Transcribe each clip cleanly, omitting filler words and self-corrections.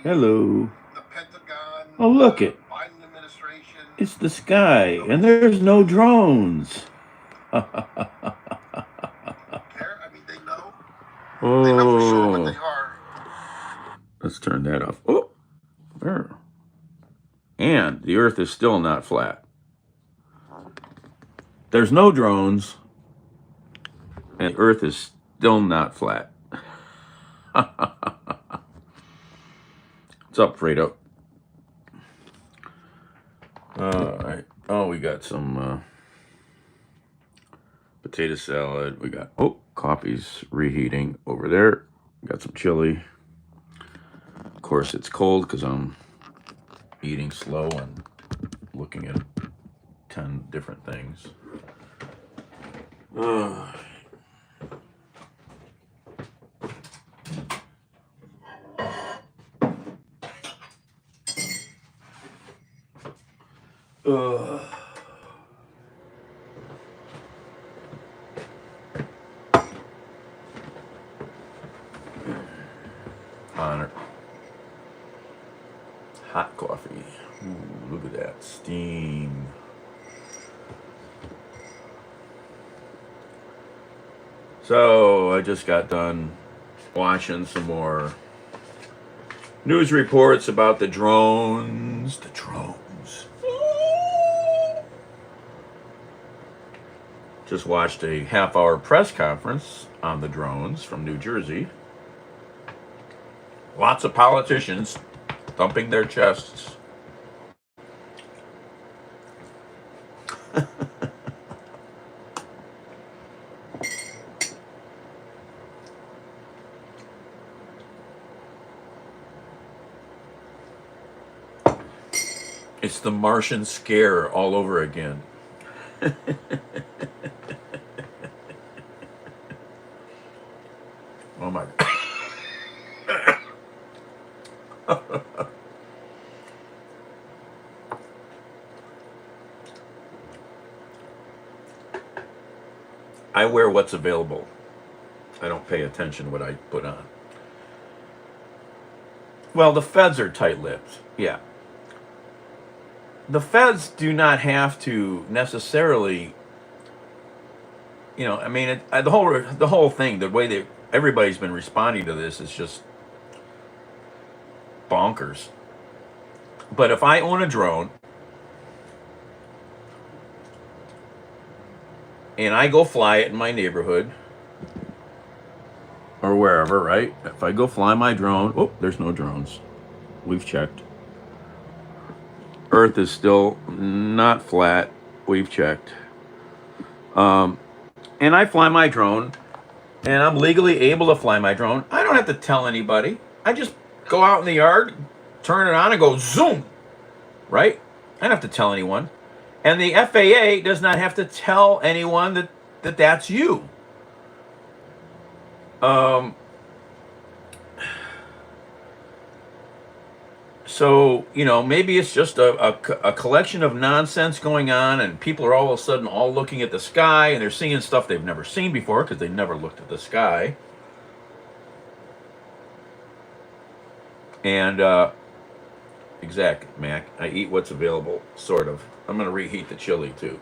Hello. the Pentagon, Oh, look the it. Biden administration. It's the sky, Nobody's and there's no drones. care. I mean, they know. They know for sure what they Oh, are. let's turn that off. Oh, there. And the Earth is still not flat. There's no drones, and the Earth is still not flat. What's up, Fredo? All right. Oh, we got some potato salad. We got, oh, coffee's reheating over there. We got some chili. Of course, it's cold because I'm eating slow and looking at 10 different things. Uh, uh, Honor. Hot coffee. Ooh, look at that steam. So I just got done watching some more news reports about the drones. The drones. Just watched a half-hour press conference on the drones from New Jersey. Lots of politicians thumping their chests. It's the Martian scare all over again. Oh my God. I wear what's available. I don't pay attention to what I put on. Well, the feds are tight-lipped. Yeah. The feds do not have to necessarily, I mean, the whole thing, the way that everybody's been responding to this is just bonkers. But if I own a drone and I go fly it in my neighborhood or wherever, right? If I go fly my drone, oh, there's no drones. We've checked. Earth is still not flat. We've checked. And I fly my drone, and I'm legally able to fly my drone. I don't have to tell anybody. I just go out in the yard, turn it on, and go zoom. Right? I don't have to tell anyone. And the FAA does not have to tell anyone that that's you. So, maybe it's just a collection of nonsense going on, and people are all of a sudden all looking at the sky, and they're seeing stuff they've never seen before because they never looked at the sky. And, exactly, Mac. I eat what's available, sort of. I'm going to reheat the chili, too.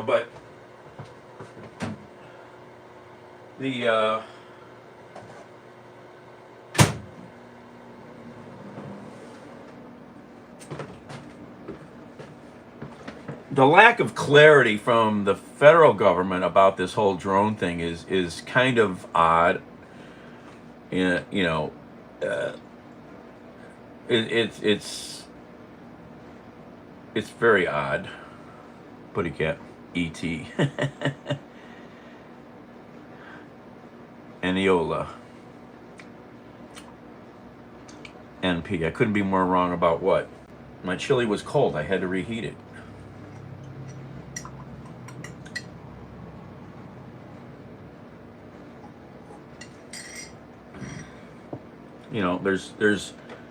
But the, the lack of clarity from the federal government about this whole drone thing is kind of odd. And uh, it's very odd. Putty cat, E.T. Eniola, NP. I couldn't be more wrong about what. My chili was cold. I had to reheat it.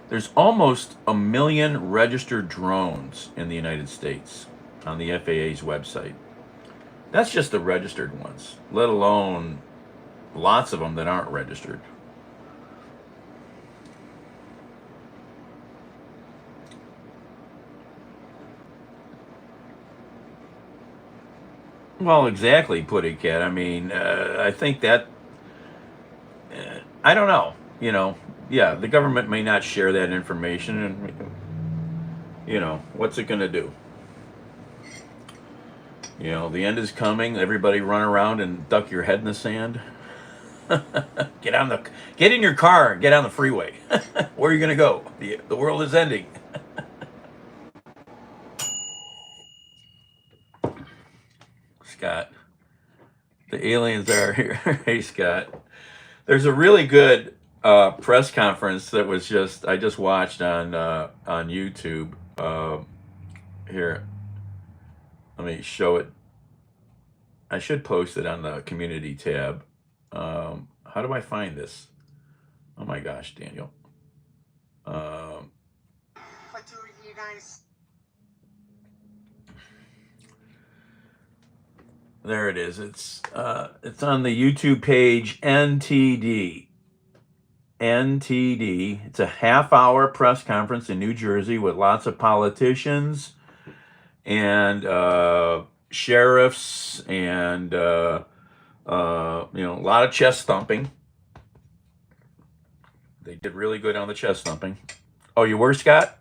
There's almost 1 million registered drones in the United States on the FAA's website. That's just the registered ones, let alone lots of them that aren't registered. Well, exactly, Putty Cat. I mean, I think that I don't know. Yeah, the government may not share that information, and what's it going to do? The end is coming. Everybody run around and duck your head in the sand. Get in your car and get on the freeway. Where are you going to go? The world is ending. Scott, the aliens are here. Hey, Scott. There's a really good press conference that I just watched on YouTube. Here, let me show it. I should post it on the community tab. How do I find this? Oh my gosh, Daniel. There it is. It's on the YouTube page NTD. NTD. It's a half-hour press conference in New Jersey with lots of politicians and sheriffs and a lot of chest thumping. They did really good on the chest thumping. Oh, you were, Scott?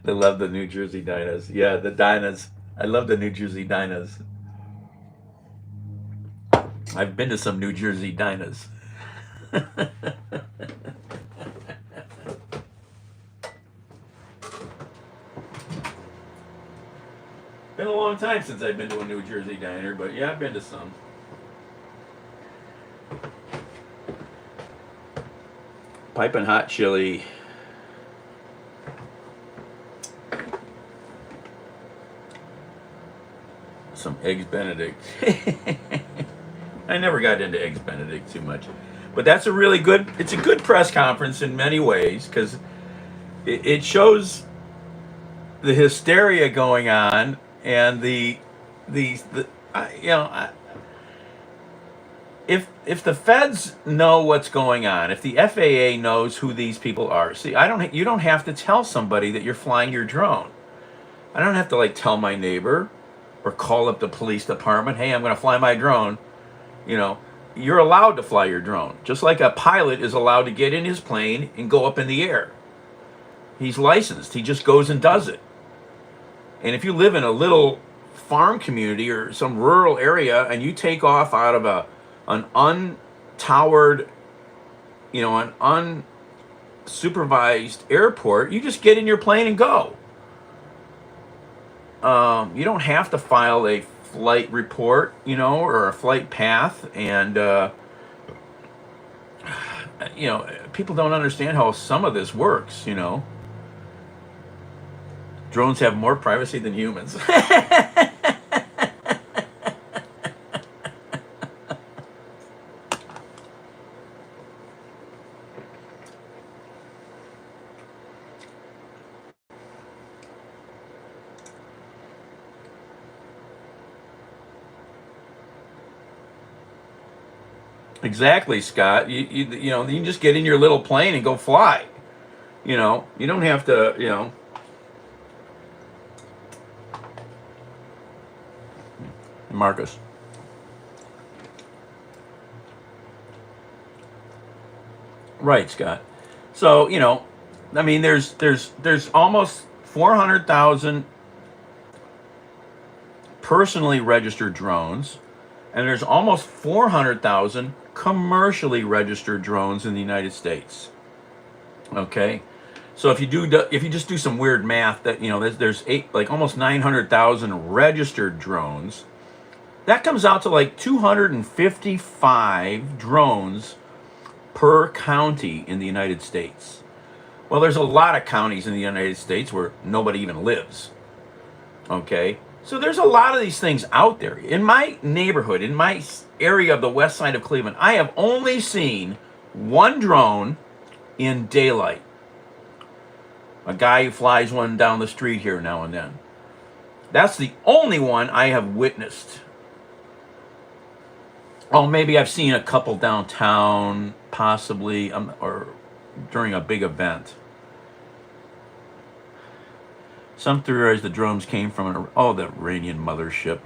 They love the New Jersey Dinas. Yeah, the Dinas. I love the New Jersey Dinas. I've been to some New Jersey Dinas. Been a long time since I've been to a New Jersey diner, but yeah, I've been to some. Piping hot chili. Some Eggs Benedict. I never got into Eggs Benedict too much. But it's a good press conference in many ways because it shows the hysteria going on and if the feds know what's going on, if the FAA knows who these people are, see, you don't have to tell somebody that you're flying your drone. I don't have to tell my neighbor or call up the police department, hey, I'm going to fly my drone. You're allowed to fly your drone, just like a pilot is allowed to get in his plane and go up in the air. He's licensed. He just goes and does it. And if you live in a little farm community or some rural area and you take off out of an untowered, an unsupervised airport, you just get in your plane and go. You don't have to file a flight report, or a flight path. And, people don't understand how some of this works, Drones have more privacy than humans. Exactly, Scott. You can just get in your little plane and go fly. You don't have to, Marcus. Right, Scott. So, there's almost 400,000 personally registered drones, and there's almost 400,000 commercially registered drones in the United States. Okay, so if you just do some weird math, that there's almost 900,000 registered drones. That comes out to 255 drones per county in the United States. Well, there's a lot of counties in the United States where nobody even lives. Okay, so there's a lot of these things out there. In my neighborhood, in my area of the west side of Cleveland, I have only seen one drone in daylight. A guy who flies one down the street here now and then. That's the only one I have witnessed. Oh, maybe I've seen a couple downtown, possibly, or during a big event. Some theorize the drones came from the Iranian mothership.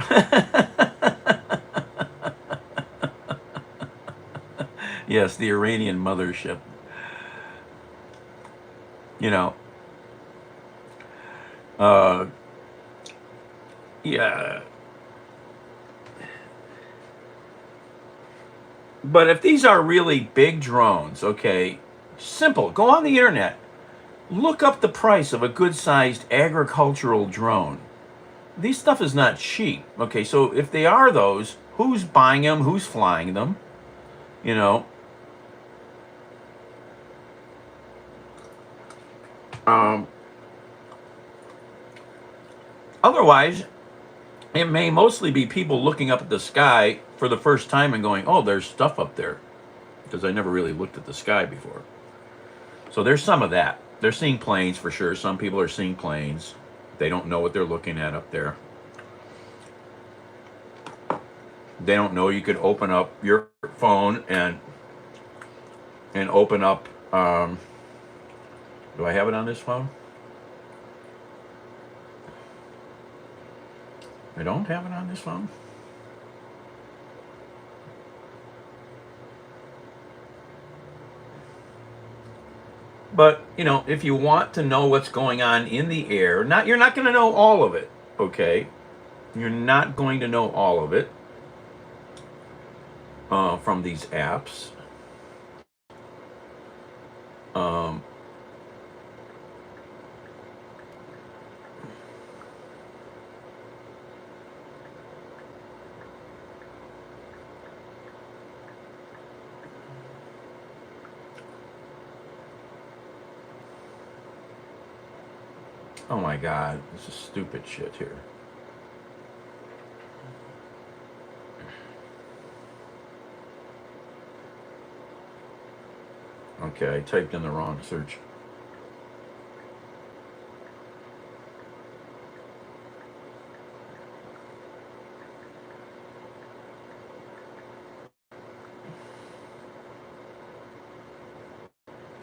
Yes, the Iranian mothership. You know, uh, yeah. But if these are really big drones, okay, simple. Go on the internet. Look up the price of a good-sized agricultural drone. These stuff is not cheap. Okay, so if they are those, who's buying them? Who's flying them? You know. Um, Otherwise, it may mostly be people looking up at the sky for the first time and going, "Oh, there's stuff up there," because I never really looked at the sky before. So there's some of that. They're seeing planes for sure. Some people are seeing planes. They don't know what they're looking at up there. They don't know you could open up your phone and open up. Do I have it on this phone? I don't have it on this phone. But, if you want to know what's going on in the air, you're not going to know all of it, okay? You're not going to know all of it from these apps. Oh my God, this is stupid shit here. Okay, I typed in the wrong search.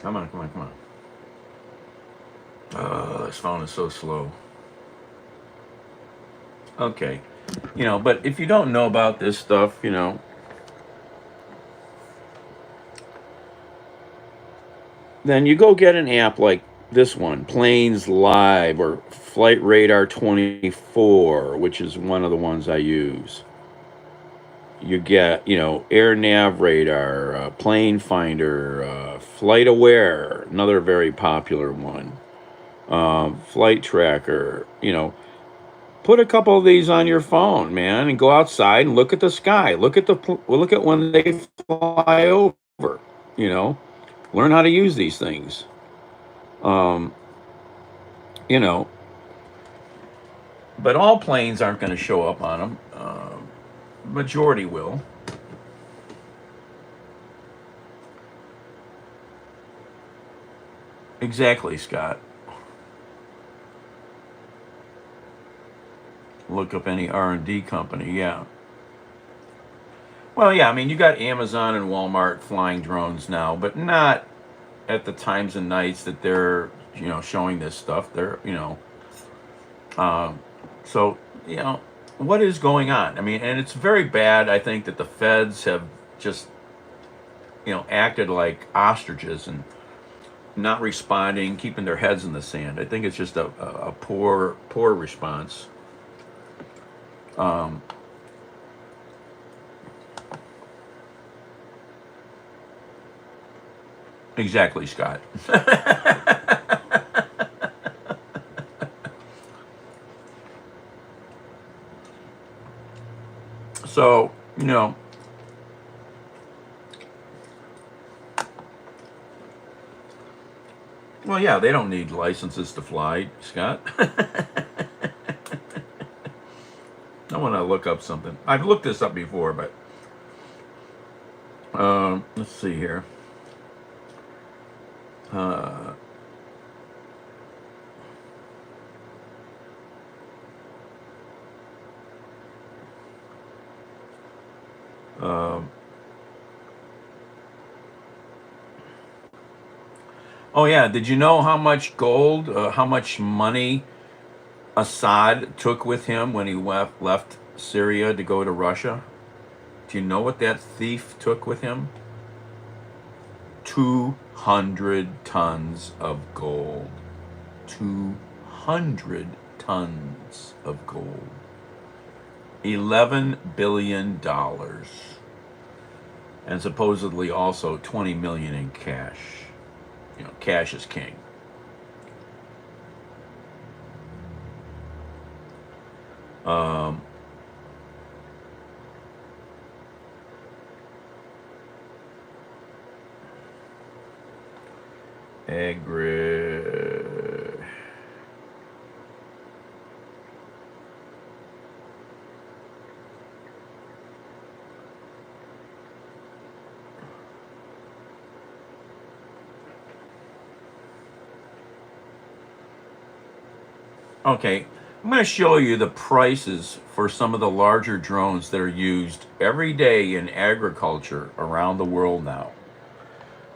Come on. Oh, this phone is so slow. Okay. But if you don't know about this stuff, then you go get an app like this one, Planes Live or Flight Radar 24, which is one of the ones I use. You get, Air Nav Radar, Plane Finder, Flight Aware, another very popular one, Flight Tracker. Put a couple of these on your phone, man, and go outside and look at the sky. Look at when they fly over. Learn how to use these things. Um, you know, but all planes aren't going to show up on them. Majority will. Exactly, Scott. Look up any R&D company, yeah. Well, yeah, I mean, you got Amazon and Walmart flying drones now, but not at the times and nights that they're, showing this stuff. So, what is going on? I mean, and it's very bad, I think, that the feds have just, acted like ostriches and not responding, keeping their heads in the sand. I think it's just a poor response. Exactly, Scott. So, well, yeah, they don't need licenses to fly, Scott. I want to look up something. I've looked this up before, but let's see here. Oh yeah, did you know how much gold, how much money Assad took with him when he left Syria to go to Russia? Do you know what that thief took with him? 200 tons of gold. 200 tons of gold. $11 billion. And supposedly also 20 million in cash. You know, cash is king. Okay, I'm going to show you the prices for some of the larger drones that are used every day in agriculture around the world now.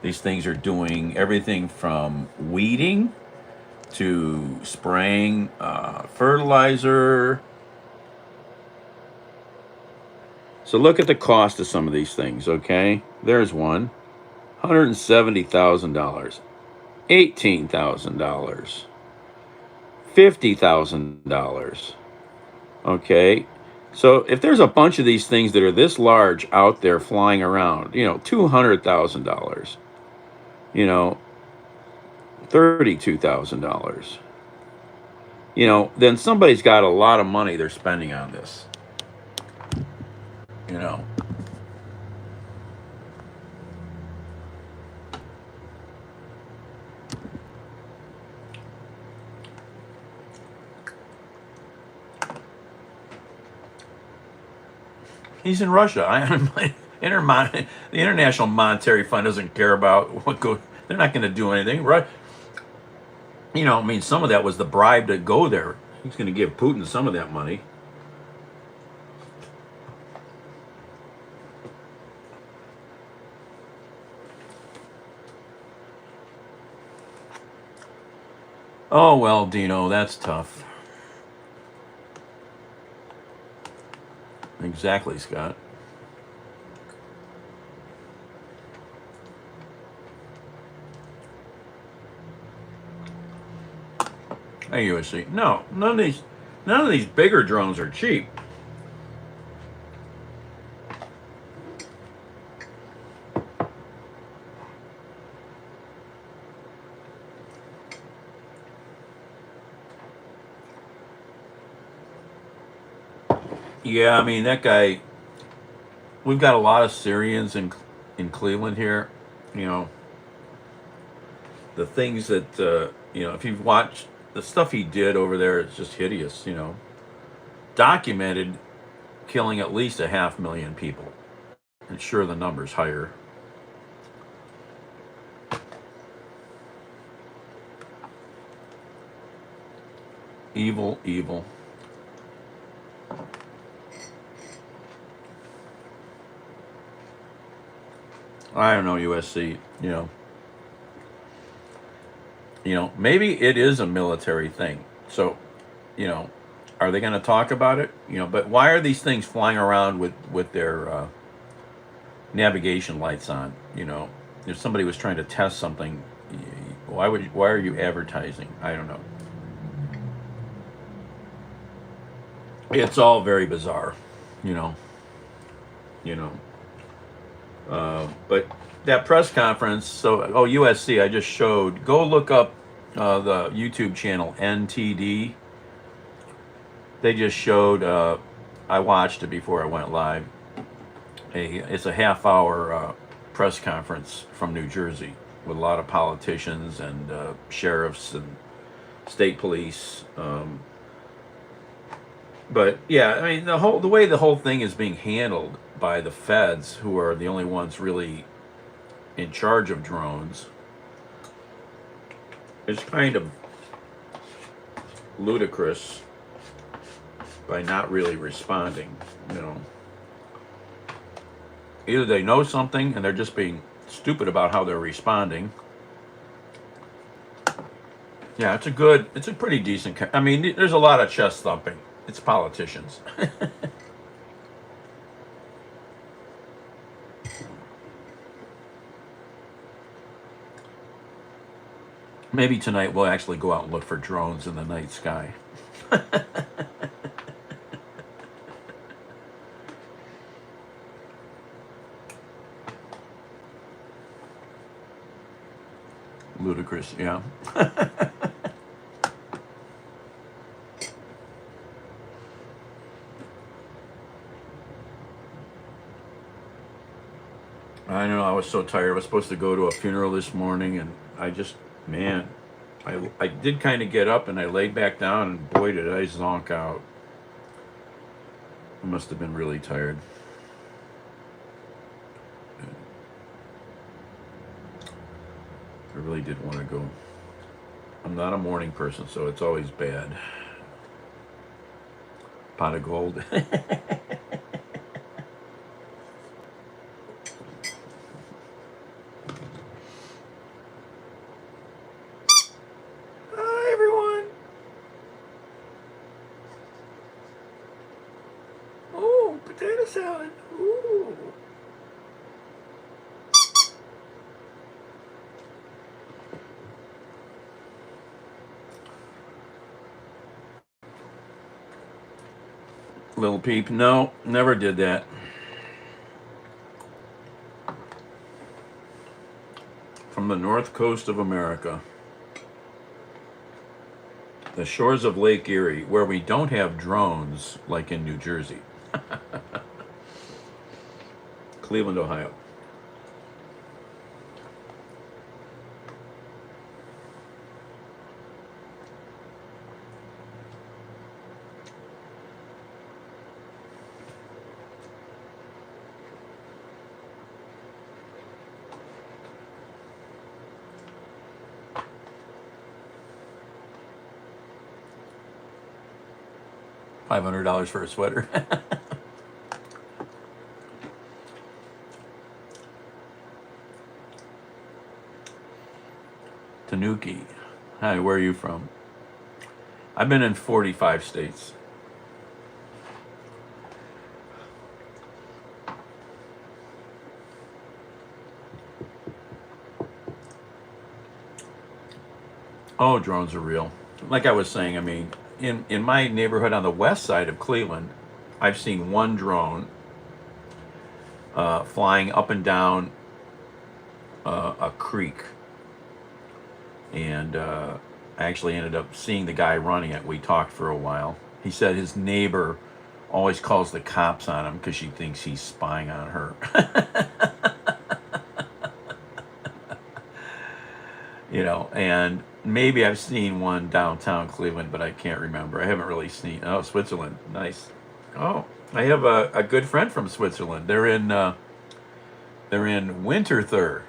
These things are doing everything from weeding to spraying fertilizer. So look at the cost of some of these things, okay? There's one, $170,000, $18,000, $50,000. Okay, so if there's a bunch of these things that are this large out there flying around, you know, $200,000, you know, $32,000, you know, then somebody's got a lot of money they're spending on this, you know. He's in Russia. The International Monetary Fund doesn't care about what goes. They're not going to do anything, right? You know, I mean, some of that was the bribe to go there. He's going to give Putin some of that money. Oh, well, Dino, that's tough. Exactly, Scott. Hey, USC. No, none of these bigger drones are cheap. Yeah, I mean, that guy, we've got a lot of Syrians in Cleveland here. You know, the things that, you know, if you've watched the stuff he did over there, it's just hideous, you know. Documented killing at least 500,000 people. And sure, the number's higher. Evil, evil. I don't know, USC, you know, maybe it is a military thing. So, you know, are they going to talk about it? You know, but why are these things flying around with their navigation lights on? You know, if somebody was trying to test something, why are you advertising? I don't know. It's all very bizarre, you know. But that press conference, so, USC, I just showed, go look up the YouTube channel NTD. They just showed, I watched it before I went live. It's a half-hour press conference from New Jersey with a lot of politicians and sheriffs and state police. But yeah, I mean, the way the whole thing is being handled by the feds, who are the only ones really in charge of drones, is kind of ludicrous by not really responding, you know. Either they know something and they're just being stupid about how they're responding, Yeah, it's a pretty decent. I mean, there's a lot of chest thumping. It's politicians. Maybe tonight we'll actually go out and look for drones in the night sky. Ludicrous, yeah. I know, I was so tired. I was supposed to go to a funeral this morning, and I just, man, I did kind of get up and I laid back down, and boy, did I zonk out. I must have been really tired. I really did want to go. I'm not a morning person, so it's always bad. Pot of gold. Hi, everyone. Oh, potato salad. Ooh. Little Peep, no, never did that. From the north coast of America, the shores of Lake Erie, where we don't have drones like in New Jersey. Cleveland, Ohio. $500 for a sweater. Tanuki. Hi, where are you from? I've been in 45 states. Oh, drones are real. Like I was saying, I mean, in my neighborhood on the west side of Cleveland, I've seen one drone flying up and down a creek. And I actually ended up seeing the guy running it. We talked for a while. He said his neighbor always calls the cops on him because she thinks he's spying on her. You know, and maybe I've seen one downtown Cleveland, but I can't remember. I haven't really seen. Oh, Switzerland, nice. Oh, I have a good friend from Switzerland. They're in Winterthur.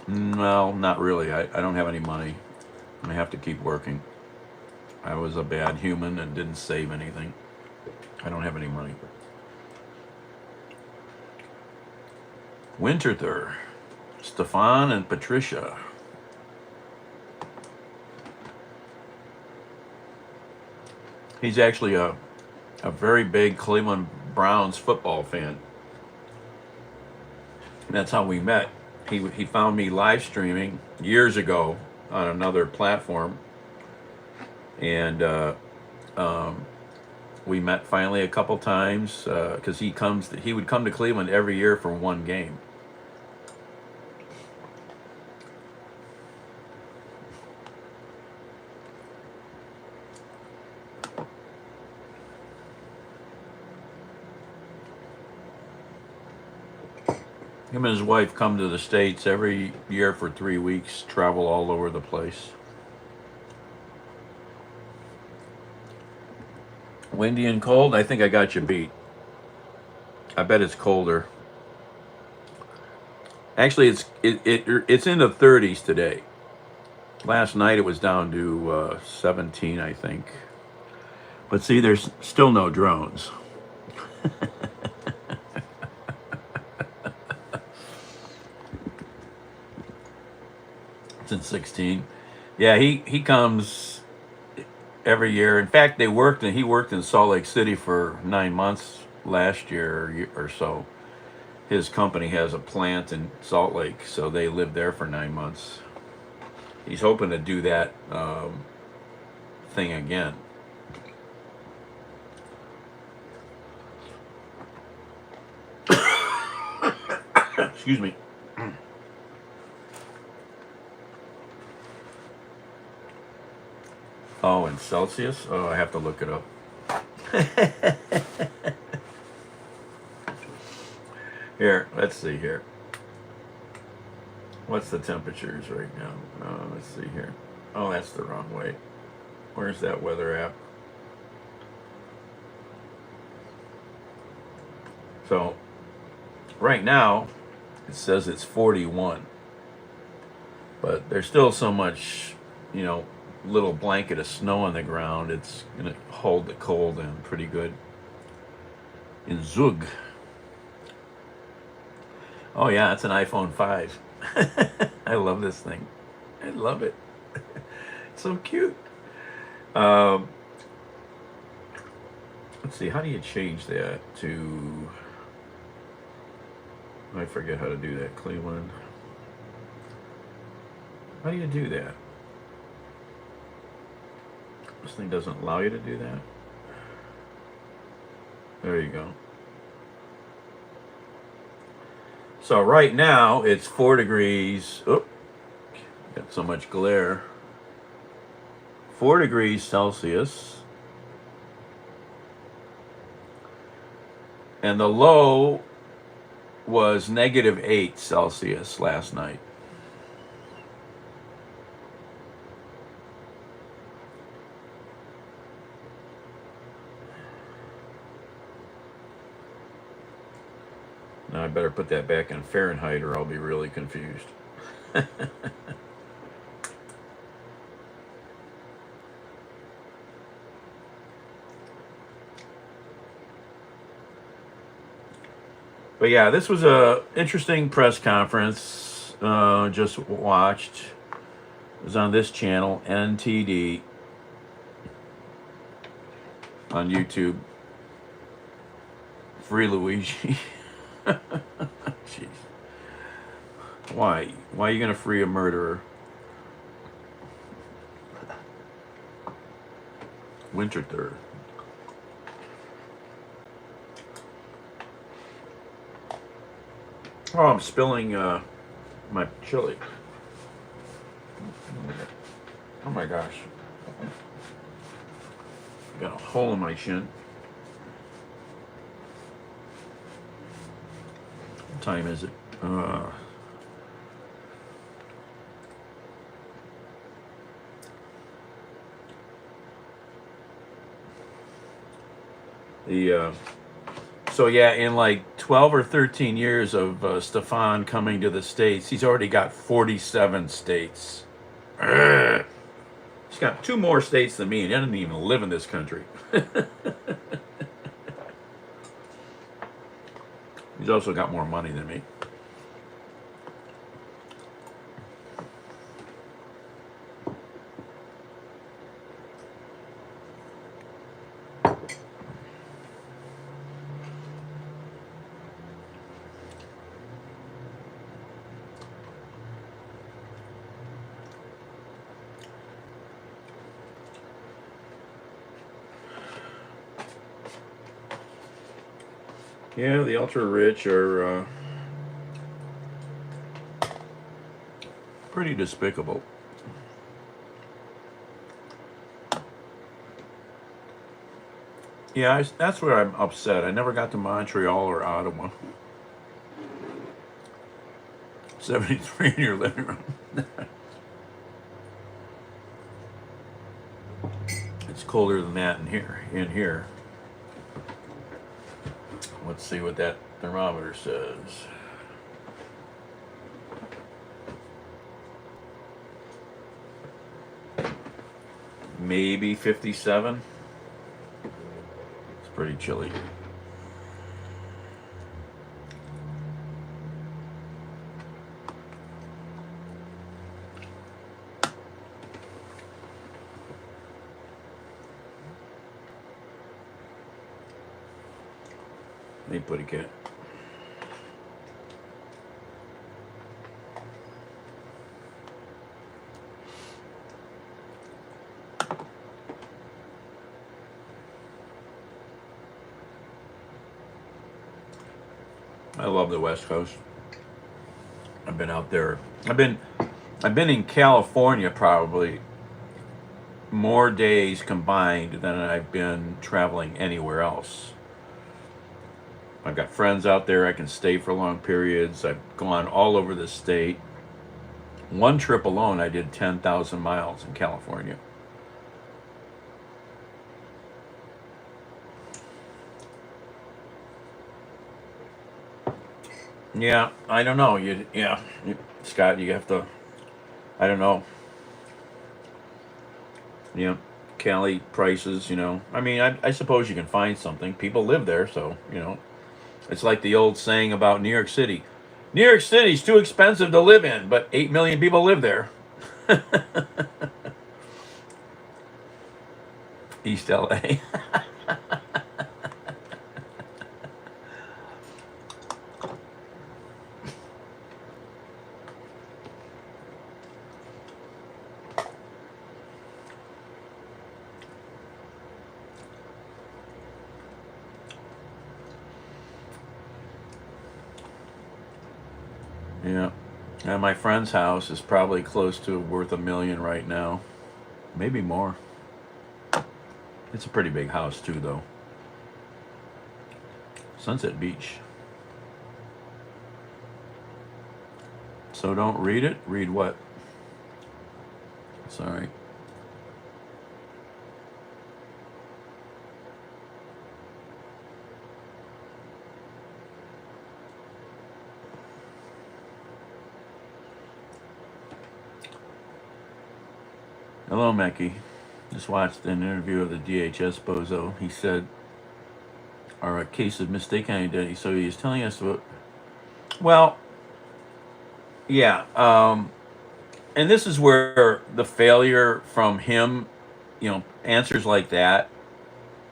Well, not really. I don't have any money. I have to keep working. I was a bad human and didn't save anything. I don't have any money. Winterthur. Stefan and Patricia. He's actually a very big Cleveland Browns football fan. That's how we met. He found me live streaming years ago on another platform, and we met finally a couple times because he would come to Cleveland every year for one game. Him and his wife come to the States every year for 3 weeks, travel all over the place. Windy and cold? I think I got you beat. I bet it's colder. Actually, it's in the 30s today. Last night it was down to 17, I think. But see, there's still no drones. since 16. Yeah, he comes every year. In fact, he worked in Salt Lake City for 9 months last year or so. His company has a plant in Salt Lake, so they lived there for 9 months. He's hoping to do that thing again. Excuse me. Oh, in Celsius? Oh, I have to look it up. Here, let's see here. What's the temperatures right now? Let's see here. Oh, that's the wrong way. Where's that weather app? So, right now, it says it's 41. But there's still so much, little blanket of snow on the ground. It's going to hold the cold in pretty good. In Zug. Oh, yeah, it's an iPhone 5. I love this thing. I love it. It's so cute. Let's see, how do you change that to... I forget how to do that, Cleveland. How do you do that? This thing doesn't allow you to do that. There you go. So right now it's 4 degrees. Oh, got so much glare. 4 degrees Celsius. And the low was -8 Celsius last night. Now I better put that back in Fahrenheit or I'll be really confused. But yeah, this was a interesting press conference. Just watched. It was on this channel, NTD, on YouTube. Free Luigi. Jeez. Why? Why are you gonna free a murderer? Winter third. Oh, I'm spilling my chili. Oh my gosh. I got a hole in my chin. What time is it? So yeah, in like 12 or 13 years of Stefan coming to the States, he's already got 47 states. He's got 2 more states than me, and he doesn't even live in this country. He's also got more money than me. Yeah, the ultra rich are pretty despicable. Yeah, that's where I'm upset. I never got to Montreal or Ottawa. 73 in your living room. It's colder than that in here. Let's see what that thermometer says. Maybe 57. It's pretty chilly. Hey, putty cat. I love the West Coast. I've been out there. I've been in California probably more days combined than I've been traveling anywhere else. I've got friends out there. I can stay for long periods. I've gone all over the state. One trip alone, I did 10,000 miles in California. Yeah, I don't know. Scott, you have to. I don't know. You know, Cali prices. I mean, I suppose you can find something. People live there, so it's like the old saying about New York City. New York City's too expensive to live in, but 8 million people live there. East LA. Yeah. And my friend's house is probably close to worth $1 million right now. Maybe more. It's a pretty big house too, though. Sunset Beach. So don't read it. Read what? Sorry. Hello, Mecky. Just watched an interview of the DHS bozo. He said, or a case of mistaken identity. So he's telling us about. Well, yeah. And this is where the failure from him, answers like that.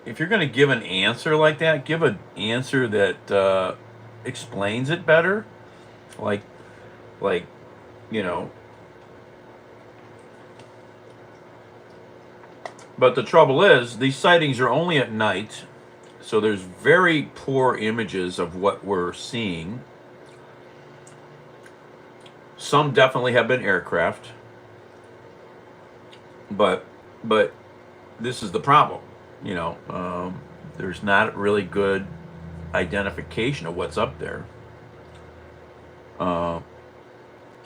If you're going to give an answer like that, give an answer that explains it better. Like, like, you know. But the trouble is, these sightings are only at night, so there's very poor images of what we're seeing. Some definitely have been aircraft, but this is the problem. There's not really good identification of what's up there. Uh,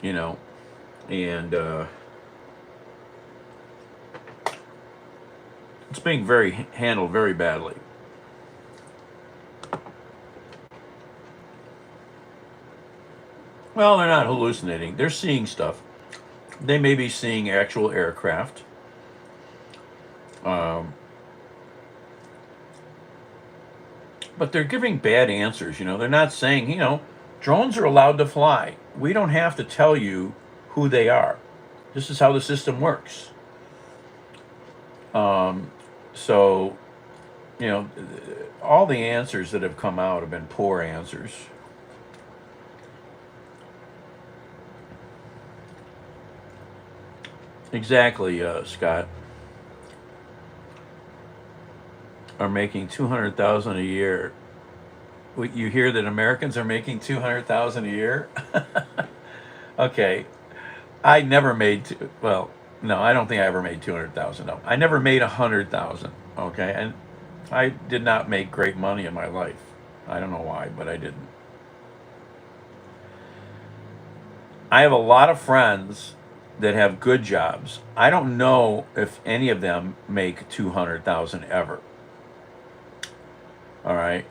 you know, and it's being handled very badly. Well, they're not hallucinating. They're seeing stuff. They may be seeing actual aircraft. But they're giving bad answers. They're not saying, drones are allowed to fly. We don't have to tell you who they are. This is how the system works. So, all the answers that have come out have been poor answers. Exactly, Scott. Are making 200,000 a year. You hear that Americans are making 200,000 a year? Okay, I never made. Well, no, I don't think I ever made 200,000. No, I never made 100,000. Okay, and I did not make great money in my life. I don't know why, but I didn't. I have a lot of friends that have good jobs. I don't know if any of them make 200,000 ever. All right.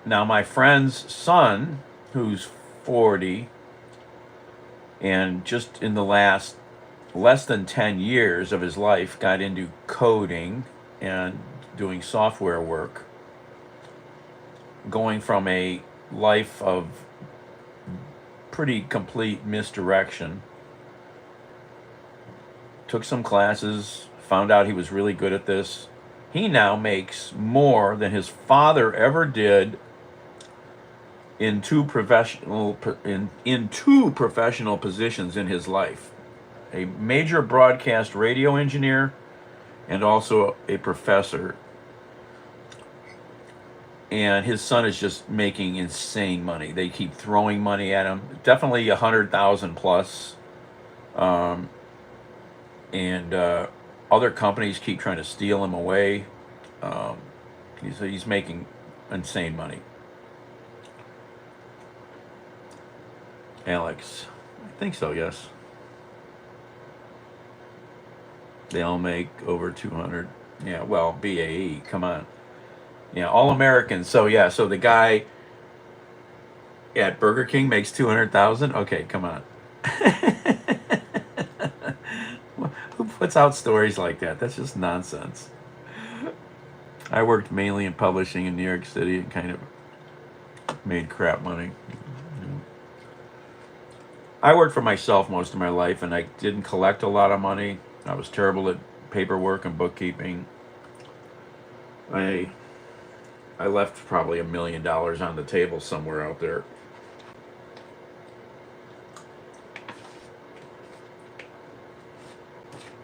Now, my friend's son, who's 40, and just in the last less than 10 years of his life, got into coding and doing software work, going from a life of pretty complete misdirection. Took some classes, found out he was really good at this. He now makes more than his father ever did in two professional positions in his life: a major broadcast radio engineer and also a professor. And his son is just making insane money. They keep throwing money at him. Definitely 100,000 plus. And other companies keep trying to steal him away. He's making insane money. Alex, I think so. Yes. They all make over 200. Yeah. Well, BAE. Come on. Yeah, all Americans. So yeah, so the guy at Burger King makes 200,000. Okay, come on. Who puts out stories like that? That's just nonsense. I worked mainly in publishing in New York City and kind of made crap money. I worked for myself most of my life, and I didn't collect a lot of money. I was terrible at paperwork and bookkeeping. I left probably $1 million on the table somewhere out there.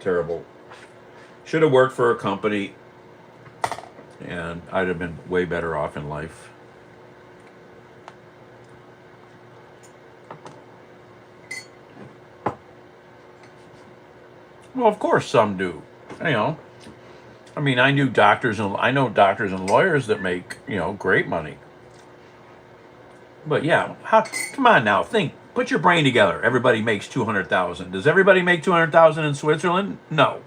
Terrible. Should have worked for a company, and I'd have been way better off in life. Well, of course some do. You know, I mean, I know doctors and lawyers that make, great money. But yeah, come on now, put your brain together. Everybody makes 200,000. Does everybody make 200,000 in Switzerland? No.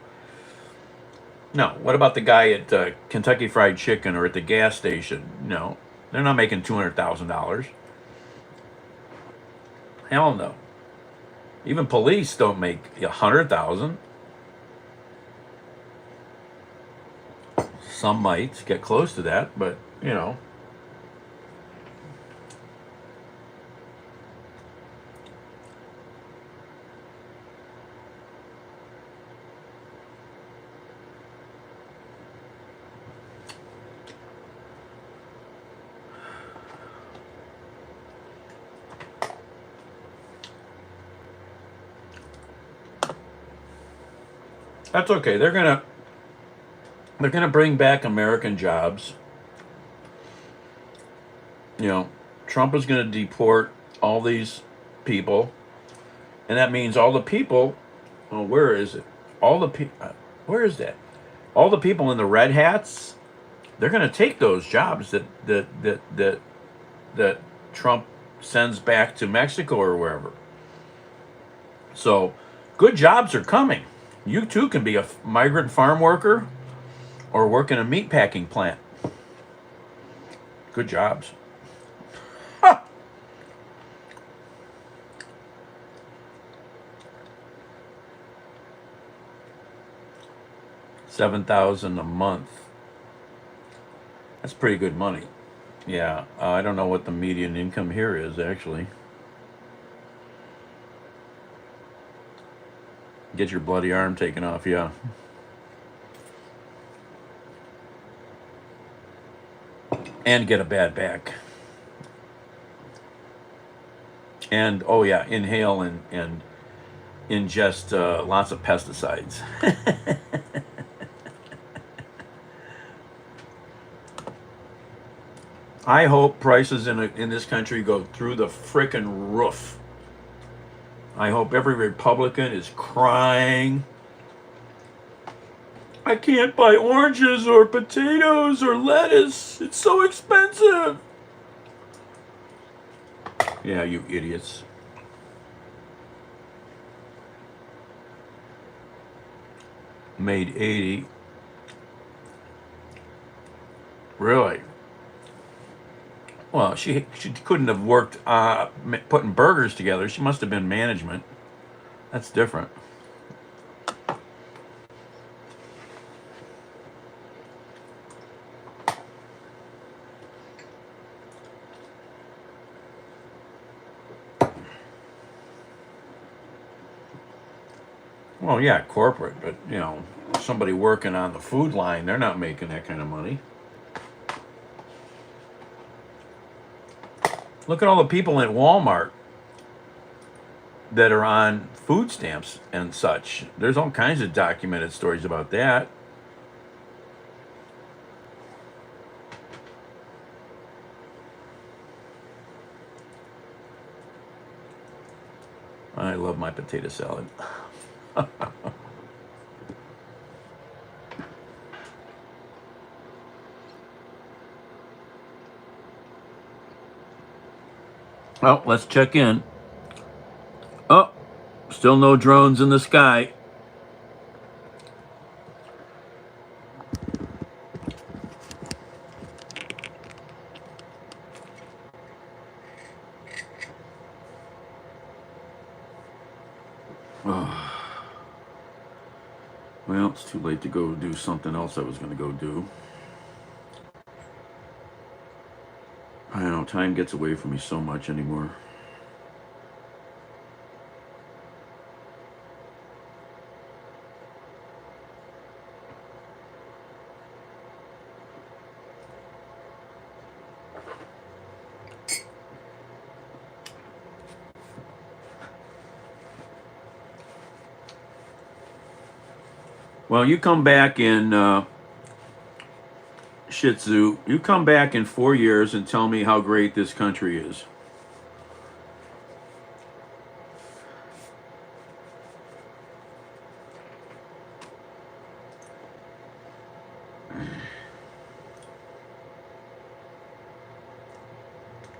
No. What about the guy at Kentucky Fried Chicken or at the gas station? No, they're not making $200,000. Hell no. Even police don't make 100,000. Some might get close to that, but that's okay. They're gonna bring back American jobs. Trump is going to deport all these people, and that means all the people. Well, where is it? Where is that? All the people in the red hats. They're going to take those jobs that Trump sends back to Mexico or wherever. So, good jobs are coming. You too can be a migrant farm worker or work in a meat packing plant. Good jobs. Ha! 7,000 a month. That's pretty good money. Yeah, I don't know what the median income here is actually. Get your bloody arm taken off, yeah. And get a bad back. And, oh yeah, inhale and ingest lots of pesticides. I hope prices in this country go through the frickin' roof. I hope every Republican is crying. I can't buy oranges or potatoes or lettuce. It's so expensive. Yeah, you idiots. Made 80. Really? Well, she couldn't have worked putting burgers together. She must have been management. That's different. Well, yeah, corporate, but somebody working on the food line, they're not making that kind of money. Look at all the people at Walmart that are on food stamps and such. There's all kinds of documented stories about that. I love my potato salad. Well, let's check in. Oh, still no drones in the sky. Oh. Well, it's too late to go do something else I was going to go do. I don't know, time gets away from me so much anymore. Well, you come back in Shih Tzu, you come back in 4 years and tell me how great this country is.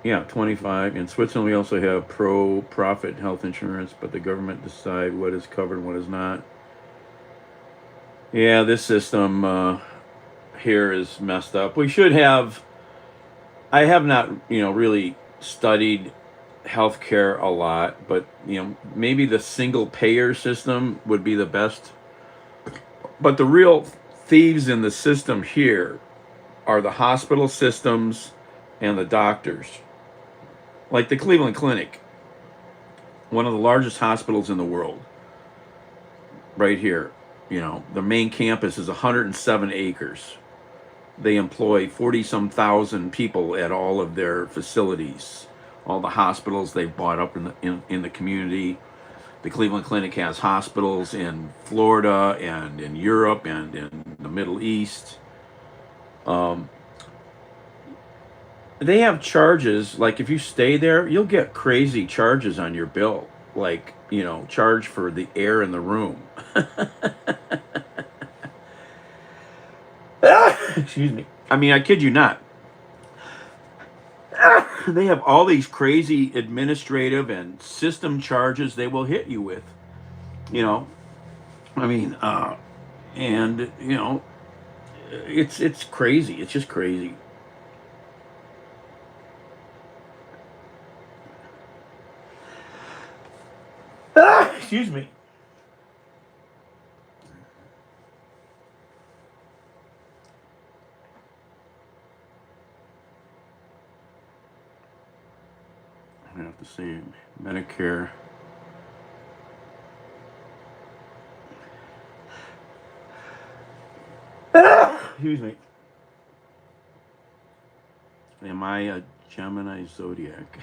Yeah, 25. In Switzerland, we also have pro-profit health insurance, but the government decide what is covered and what is not. Yeah, this system here is messed up. We should have. I have not, really studied healthcare a lot, but maybe the single payer system would be the best. But the real thieves in the system here are the hospital systems and the doctors. Like the Cleveland Clinic, one of the largest hospitals in the world, right here. The main campus is 107 acres. They employ 40 some thousand people at all of their facilities, all the hospitals they've bought up in the community. The Cleveland Clinic has hospitals in Florida and in Europe and in the Middle East. They have charges, like if you stay there, you'll get crazy charges on your bill, like, charge for the air in the room. Excuse me. I mean, I kid you not. They have all these crazy administrative and system charges they will hit you with. You know, I mean, and it's crazy. It's just crazy. Excuse me. I have to say Medicare. Excuse me. Am I a Gemini zodiac?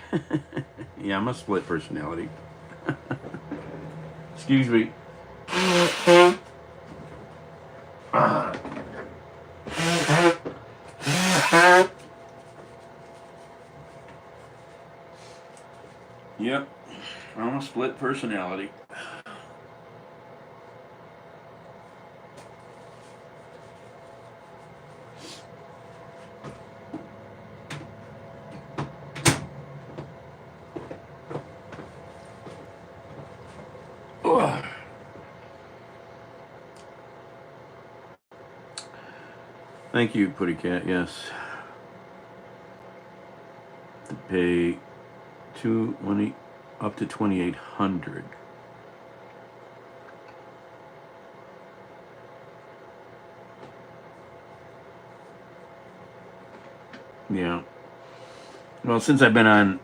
Yeah, I'm a split personality. Excuse me. Yep, I'm a split personality. Ugh. Thank you, Putty Cat. Yes. To pay up to 2,800. Yeah. Well, since I've been on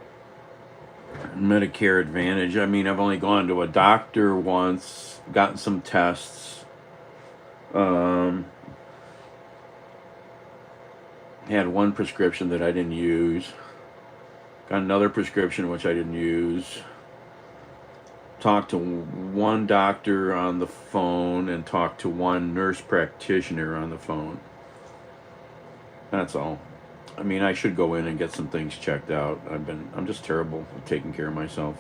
Medicare Advantage, I mean, I've only gone to a doctor once, gotten some tests, had one prescription that I didn't use. Got another prescription which I didn't use. Talked to one doctor on the phone and talked to one nurse practitioner on the phone. That's all. I mean, I should go in and get some things checked out. I'm just terrible at taking care of myself.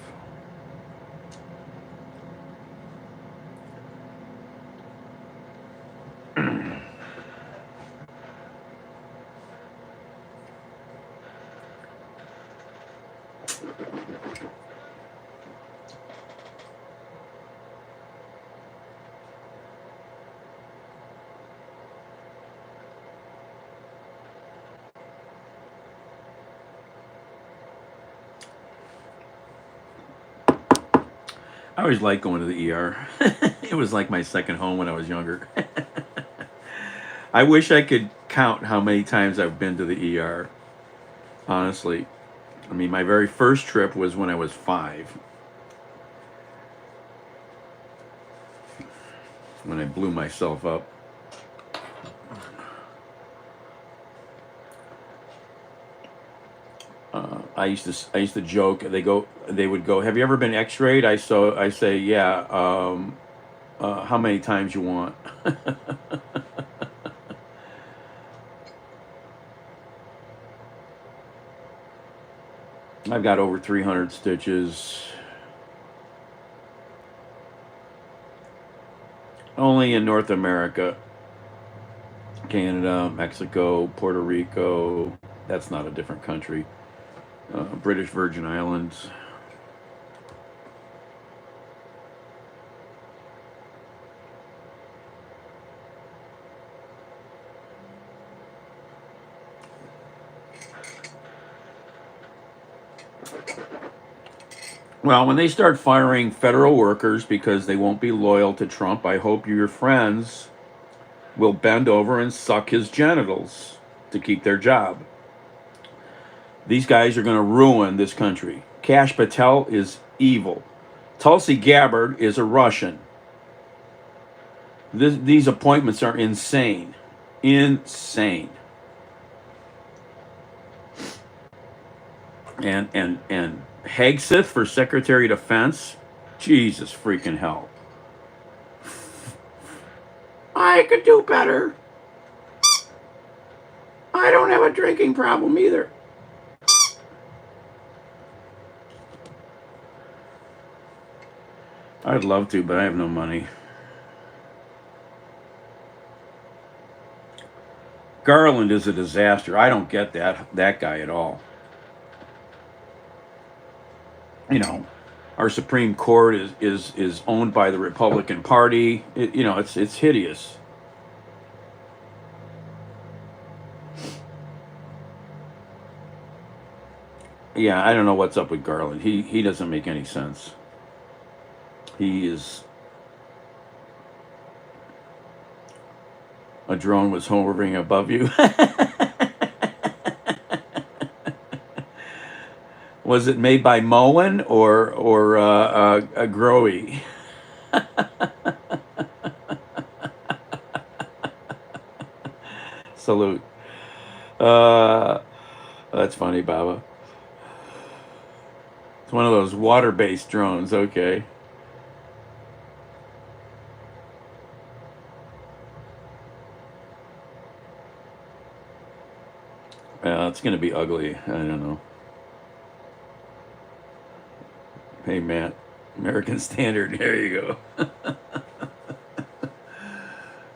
I always liked going to the ER. It was like my second home when I was younger. I wish I could count how many times I've been to the ER. Honestly. I mean, my very first trip was when I was 5. When I blew myself up. I used to joke. They would go, "Have you ever been X-rayed?" I say, "Yeah." How many times you want? I've got over 300 stitches. Only in North America. Canada, Mexico, Puerto Rico. That's not a different country. British Virgin Islands. Well, when they start firing federal workers because they won't be loyal to Trump, I hope your friends will bend over and suck his genitals to keep their job. These guys are going to ruin this country. Kash Patel is evil. Tulsi Gabbard is a Russian. These appointments are insane. Insane. And Hegseth for Secretary of Defense? Jesus freaking hell. I could do better. I don't have a drinking problem either. I'd love to, but I have no money. Garland is a disaster. I don't get that guy at all. You know, our Supreme Court is owned by the Republican Party. It's hideous. Yeah, I don't know what's up with Garland. He doesn't make any sense. He is. A drone was hovering above you. Was it made by Moen or a Growy? Salute. That's funny, Baba. It's one of those water-based drones. Okay. It's going to be ugly. I don't know. Hey, Matt. American Standard. There you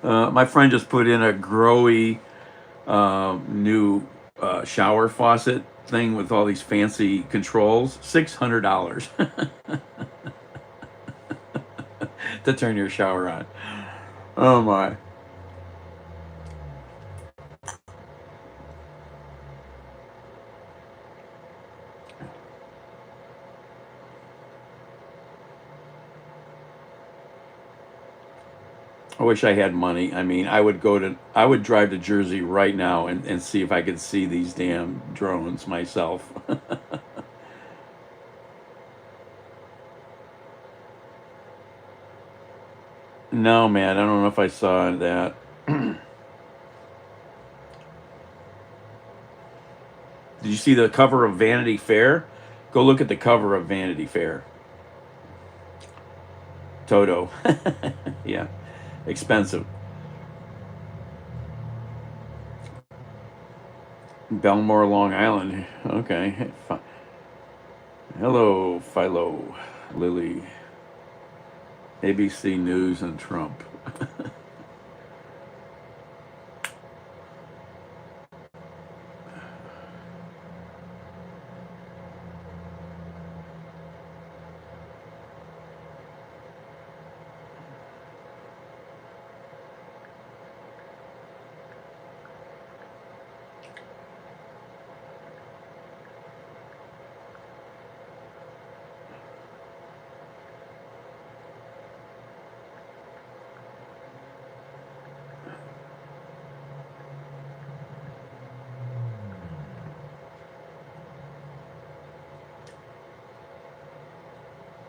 go. My friend just put in a Growy new shower faucet thing with all these fancy controls. $600 to turn your shower on. Oh, my. I wish I had money. I mean, I would drive to Jersey right now and see if I could see these damn drones myself. No, man, I don't know if I saw that. Did you see the cover of Vanity Fair? Go look at the cover of Vanity Fair. Toto. Yeah. Expensive. Belmore, Long Island. Okay. Hello, Philo, Lily, ABC News, and Trump.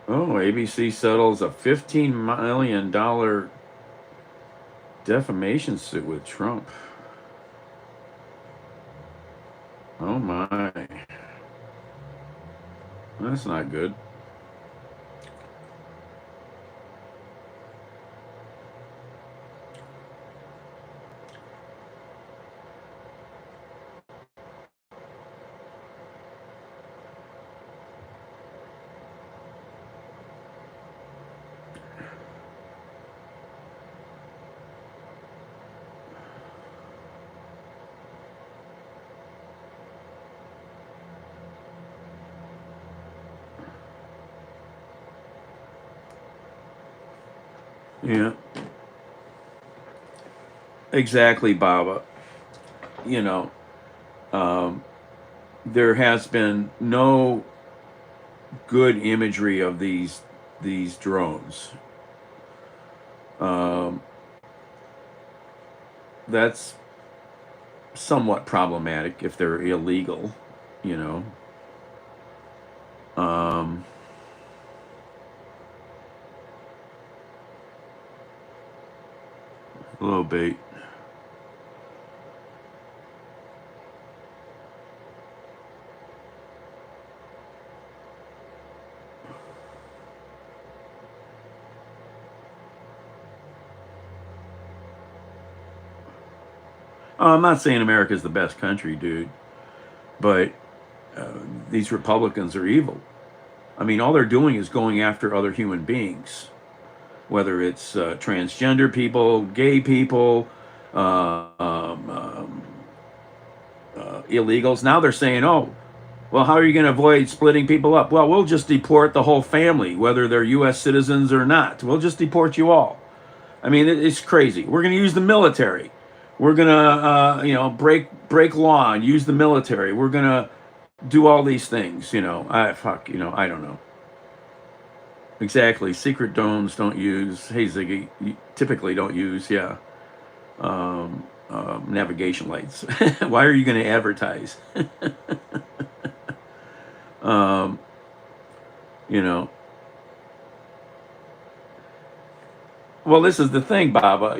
Oh, ABC settles a $15 million defamation suit with Trump. Oh my. That's not good. Yeah. Exactly, Baba. You know, um, there has been no good imagery of these drones. Um, that's somewhat problematic if they're illegal. You know, um, a little bit. I'm not saying America's the best country, dude, but uh, these Republicans are evil. I mean, all they're doing is going after other human beings, whether it's transgender people, gay people, uh, um, um, illegals. Now they're saying, oh, well, how are you going to avoid splitting people up? Well, we'll just deport the whole family, whether they're U.S. citizens or not. We'll just deport you all. I mean, it's crazy. We're going to use the military. We're going to, break law and use the military. We're going to do all these things. I don't know. Exactly. Secret domes don't use. Hey, Ziggy, you typically don't use. Yeah. Navigation lights. Why are you going to advertise? um, you know. Well, this is the thing, Baba.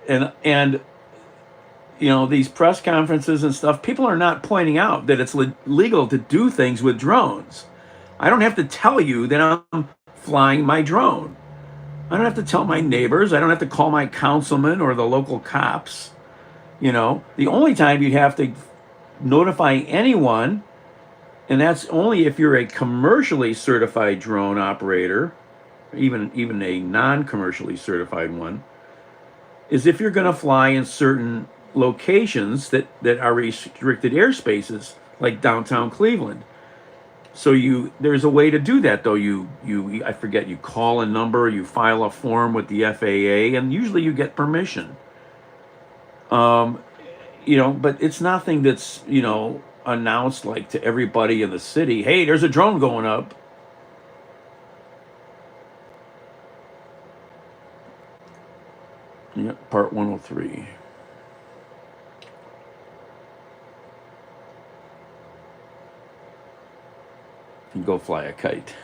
And these press conferences and stuff. People are not pointing out that it's legal to do things with drones. I don't have to tell you that I'm flying my drone. I don't have to tell my neighbors. I don't have to call my councilman or the local cops. The only time you have to notify anyone, and that's only if you're a commercially certified drone operator, even a non-commercially certified one, is if you're going to fly in certain locations that are restricted airspaces, like downtown Cleveland. So there's a way to do that though. I forget, you call a number, you file a form with the FAA, and usually you get permission. But it's nothing that's announced like to everybody in the city. Hey, there's a drone going up. Yeah, part 103. You can go fly a kite.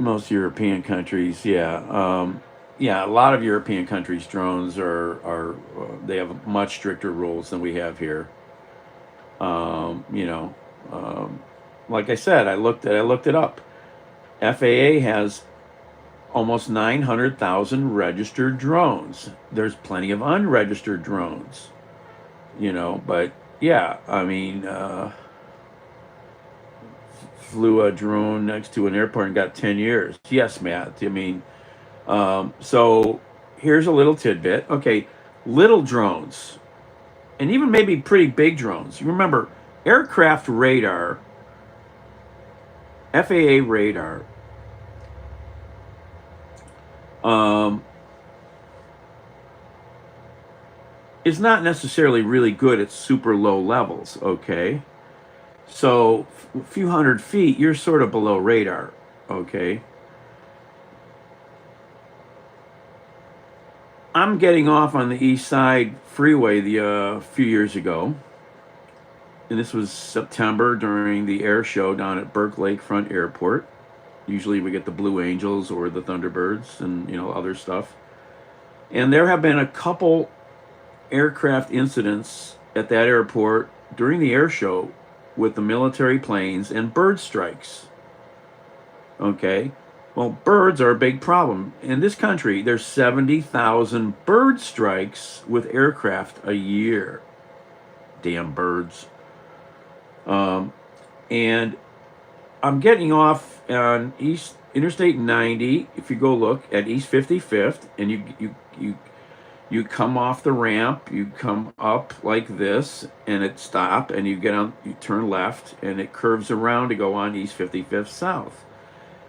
Most European countries, yeah. Yeah, a lot of European countries' drones they have much stricter rules than we have here. You know, um, like I said, I looked it up. FAA has almost 900,000 registered drones. There's plenty of unregistered drones, you know, but yeah, I mean, flew a drone next to an airport and got 10 years. Yes, Matt. I mean, so here's a little tidbit. Okay, little drones, and even maybe pretty big drones. You remember aircraft radar, FAA radar, um, is not necessarily really good at super low levels. Okay, so a few hundred feet, you're sort of below radar. Okay, I'm getting off on the East Side Freeway the few years ago, and this was September during the air show down at Burke Lakefront Airport. Usually we get the Blue Angels or the Thunderbirds and other stuff. And there have been a couple aircraft incidents at that airport during the air show with the military planes and bird strikes. Okay. Well, birds are a big problem. In this country, there's 70,000 bird strikes with aircraft a year. Damn birds. And I'm getting off on East Interstate 90. If you go look at East 55th, and you come off the ramp, you come up like this, and it stopped, and you turn left, and it curves around to go on East 55th South.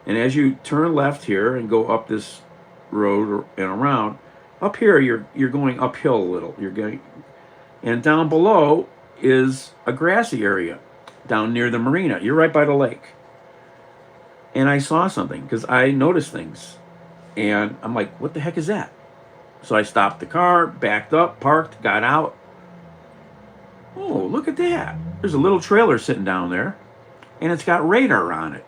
And as you turn left here and go up this road and around, up here you're going uphill a little. And down below is a grassy area down near the marina. You're right by the lake. And I saw something because I noticed things. And I'm like, what the heck is that? So I stopped the car, backed up, parked, got out. Oh, look at that. There's a little trailer sitting down there, and it's got radar on it.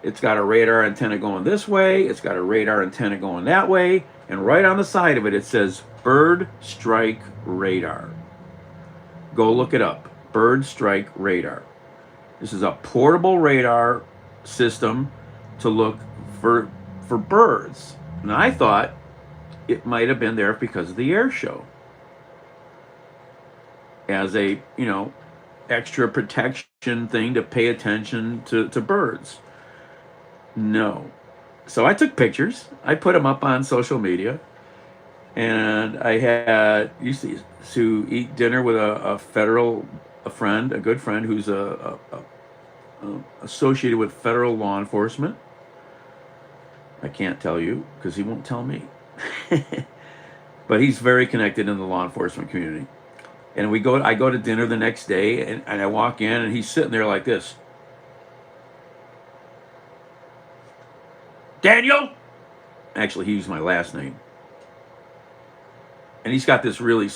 It's got a radar antenna going this way. It's got a radar antenna going that way. And right on the side of it, it says Bird Strike Radar. Go look it up. Bird Strike Radar. This is a portable radar system to look for birds. And I thought it might have been there because of the air show. As a, extra protection thing to pay attention to birds. No. So I took pictures. I put them up on social media. And I used to eat dinner with a good friend who's associated with federal law enforcement. I can't tell you because he won't tell me. But he's very connected in the law enforcement community. And I go to dinner the next day, and I walk in, and he's sitting there like this. Daniel? Actually, he used my last name. And he's got this really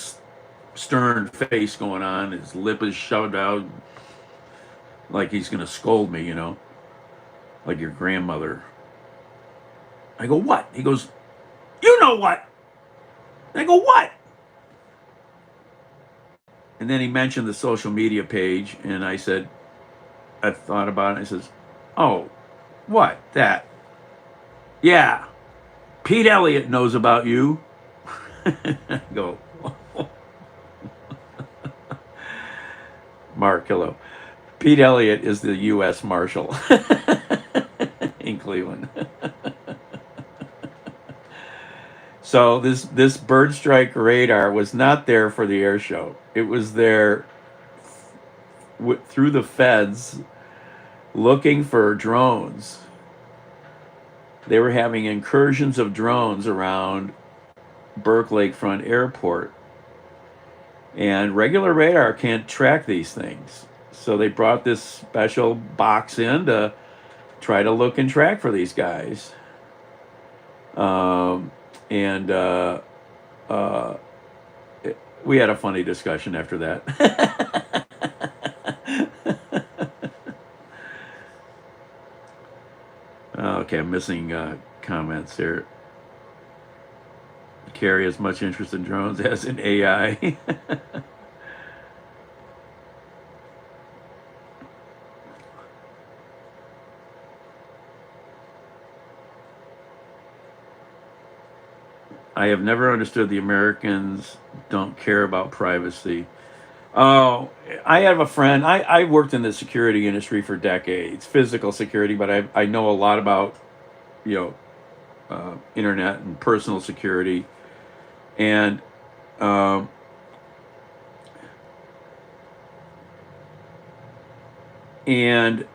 stern face going on. His lip is shoved out like he's going to scold me, like your grandmother. I go, what? He goes, you know what? I go, what? And then he mentioned the social media page, and I said, I thought about it. I says, oh, what? That? Yeah, Pete Elliott knows about you. I go, Mark, hello. Pete Elliott is the U.S. Marshal in Cleveland. So this bird strike radar was not there for the air show. It was there through the feds looking for drones. They were having incursions of drones around Burke Lakefront Airport. And regular radar can't track these things. So they brought this special box in to try to look and track for these guys. We had a funny discussion after that. Okay, I'm missing comments here. Carry as much interest in drones as in AI. I have never understood the Americans don't care about privacy. Oh, I have a friend. I worked in the security industry for decades, physical security, but I know a lot about, you know, internet and personal security. And um, and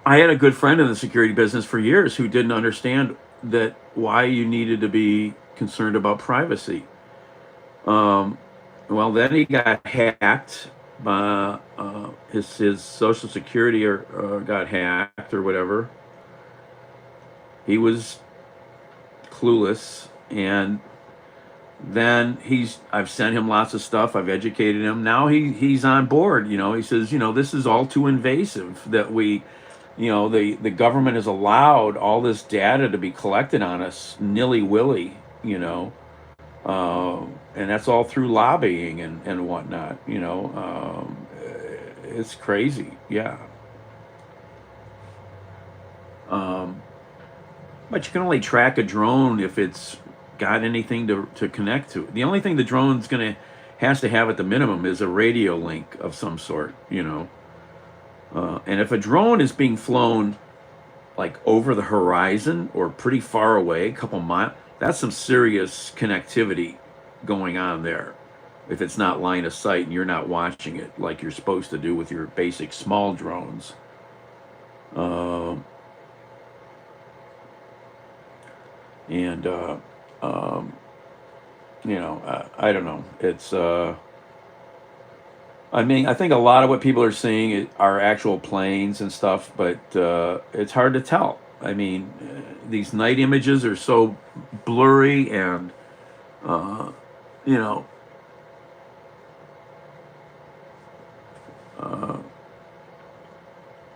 I had a good friend in the security business for years who didn't understand that why you needed to be concerned about privacy. Um, well, then he got hacked. His social security or got hacked or whatever. He was clueless, and then I've sent him lots of stuff. I've educated him. Now he's on board. He says, this is all too invasive that the government has allowed all this data to be collected on us nilly-willy, and that's all through lobbying and whatnot. It's crazy. Yeah. Um, but you can only track a drone if it's got anything to connect to. The only thing the drone's has to have at the minimum is a radio link of some sort, and if a drone is being flown like over the horizon or pretty far away, a couple miles, that's some serious connectivity going on there. If it's not line of sight and you're not watching it like you're supposed to do with your basic small drones. And I don't know. It's I mean, I think a lot of what people are seeing are actual planes and stuff, but it's hard to tell. I mean, these night images are so blurry, and uh, you know, uh,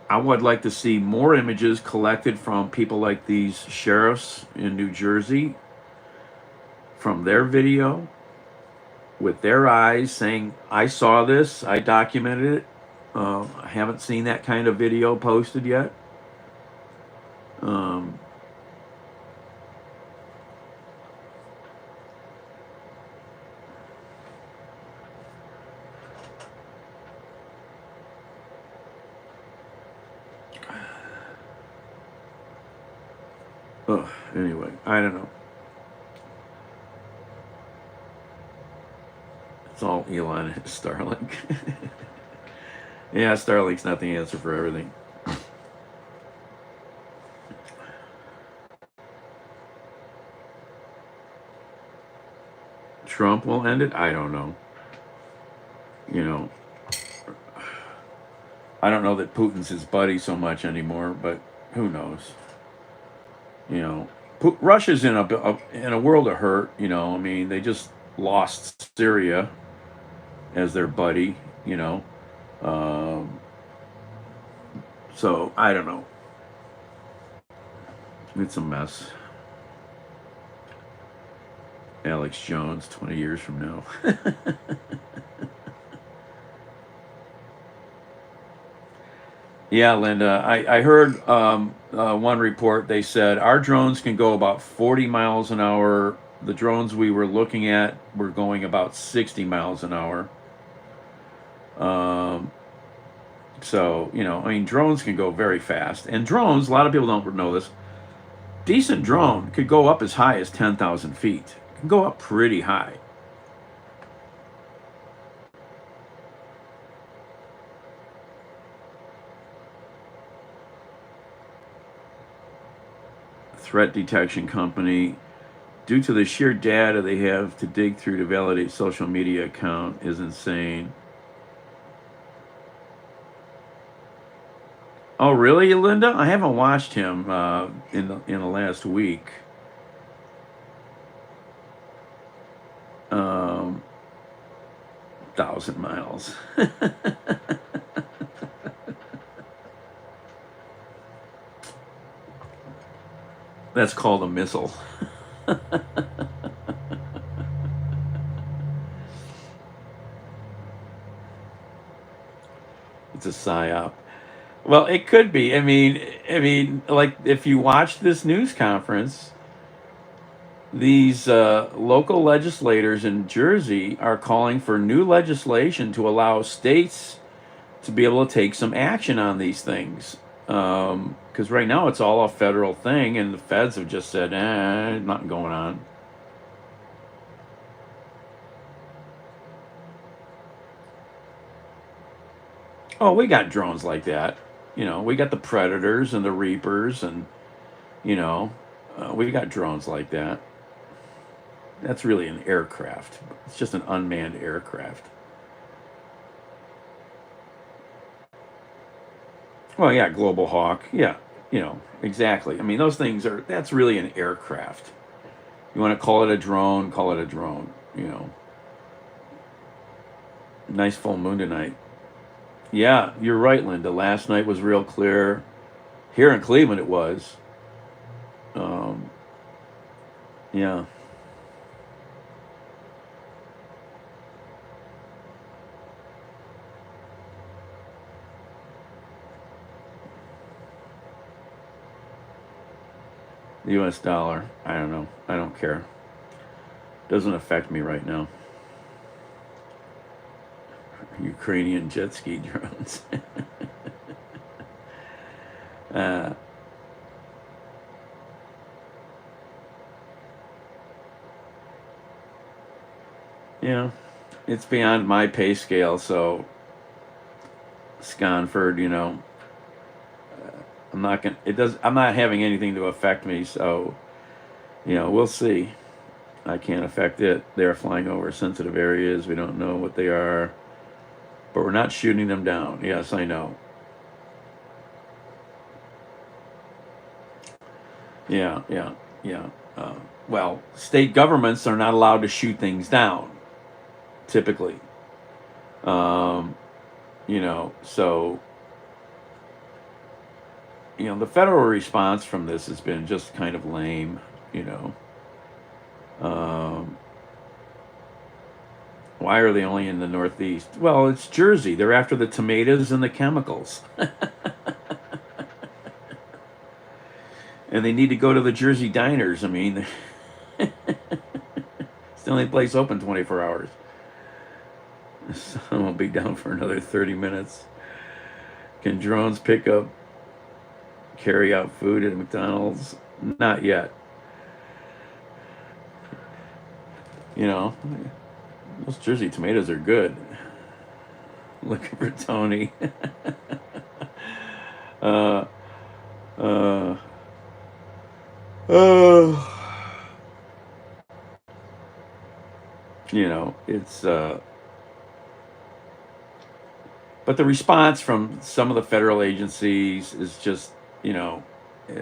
I would like to see more images collected from people like these sheriffs in New Jersey, from their video, with their eyes, saying, I saw this, I documented it. I haven't seen that kind of video posted yet. Um, anyway, I don't know. It's all Elon and Starlink. Yeah, Starlink's not the answer for everything. Trump will end it? I don't know. I don't know that Putin's his buddy so much anymore, but who knows? Russia's in a world of hurt. I mean, they just lost Syria as their buddy. Um, so I don't know. It's a mess. Alex Jones, 20 years from now. Yeah, Linda, I heard one report. They said our drones can go about 40 miles an hour. The drones we were looking at were going about 60 miles an hour. So, I mean, drones can go very fast. And drones, a lot of people don't know this, decent drone could go up as high as 10,000 feet. It can go up pretty high. Threat detection company, due to the sheer data they have to dig through to validate social media account, is insane. Oh, really, Linda? I haven't watched him in the last week. 1,000 miles. That's called a missile. It's a psyop. Well, it could be. I mean, like if you watch this news conference, these local legislators in Jersey are calling for new legislation to allow states to be able to take some action on these things. Because right now it's all a federal thing, and the feds have just said, nothing going on. Oh, we got drones like that. We got the Predators and the Reapers, and, you know, we got drones like that. That's really an aircraft. It's just an unmanned aircraft. Well, yeah, Global Hawk. Yeah, exactly. I mean, those things that's really an aircraft. You want to call it a drone, call it a drone. Nice full moon tonight. Yeah, you're right, Linda. Last night was real clear. Here in Cleveland, it was. Um, yeah. The US dollar. I don't know. I don't care. Doesn't affect me right now. Ukrainian jet ski drones. uh, yeah, it's beyond my pay scale. So, Sconford, I'm not gonna. It does. I'm not having anything to affect me. So, we'll see. I can't affect it. They're flying over sensitive areas. We don't know what they are, but we're not shooting them down. Yes, I know. Yeah, yeah, yeah. Well, state governments are not allowed to shoot things down, typically. Um, so the federal response from this has been just kind of lame. You know, um, why are they only in the Northeast? Well, it's Jersey. They're after the tomatoes and the chemicals, and they need to go to the Jersey diners. I mean, it's the only place open 24 hours. So I won't be down for another 30 minutes. Can drones carry out food at McDonald's? Not yet. Those Jersey tomatoes are good. Looking for Tony. uh, uh, uh, it's, but the response from some of the federal agencies is just, uh,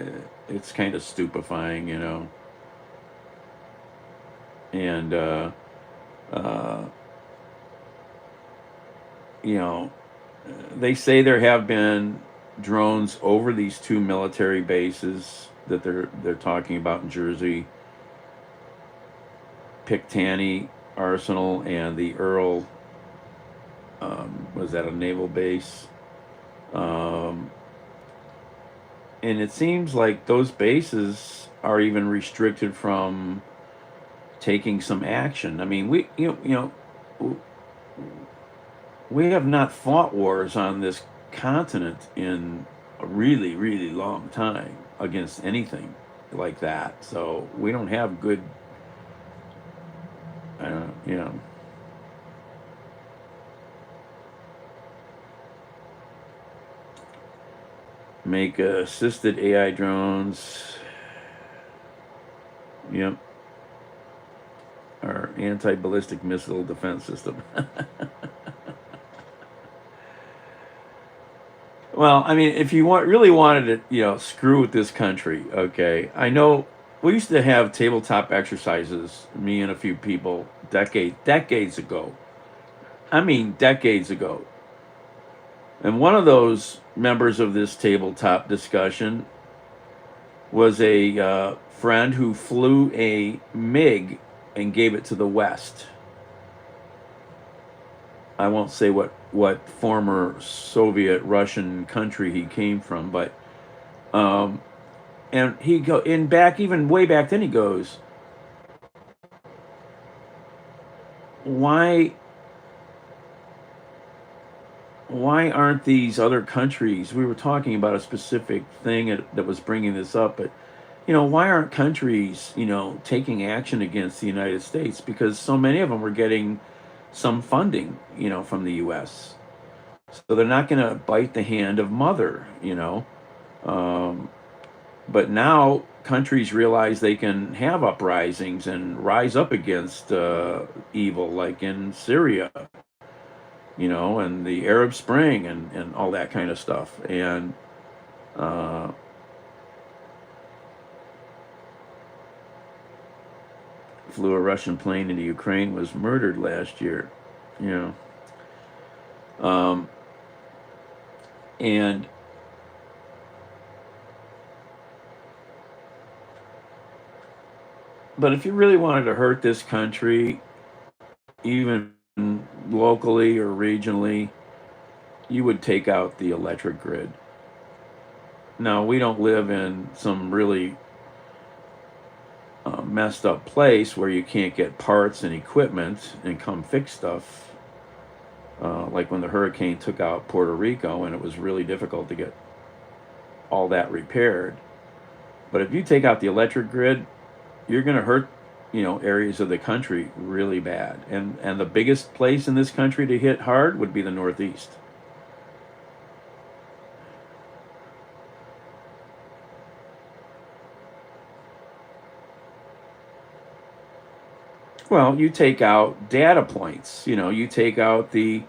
it's kind of stupefying, and, uh, you know, they say there have been drones over these two military bases that they're talking about in Jersey, Pictani Arsenal and the Earl. Was that a naval base? Um, and it seems like those bases are even restricted from taking some action. I mean, we have not fought wars on this continent in a really, really long time against anything like that. So we don't have good, I don't know, make assisted AI drones. Yep. Our anti-ballistic missile defense system. Well, I mean, if you really wanted to, screw with this country, okay. I know we used to have tabletop exercises, me and a few people, decades ago. I mean, decades ago. And one of those members of this tabletop discussion was a friend who flew a MiG and gave it to the West. I won't say what former Soviet Russian country he came from, but and he go in back even way back then. He goes, why aren't these other countries? We were talking about a specific thing that was bringing this up, but why aren't countries taking action against the United States? Because so many of them were getting some funding from the U.S. So they're not going to bite the hand of mother. But now countries realize they can have uprisings and rise up against evil, like in Syria, and the Arab Spring and all that kind of stuff. And flew a Russian plane into Ukraine, was murdered last year. And but if you really wanted to hurt this country, even locally or regionally, you would take out the electric grid. Now, we don't live in some really messed up place where you can't get parts and equipment and come fix stuff. Like when the hurricane took out Puerto Rico and it was really difficult to get all that repaired. But if you take out the electric grid, you're going to hurt areas of the country really bad. And the biggest place in this country to hit hard would be the Northeast. Well, you take out data points. You take out the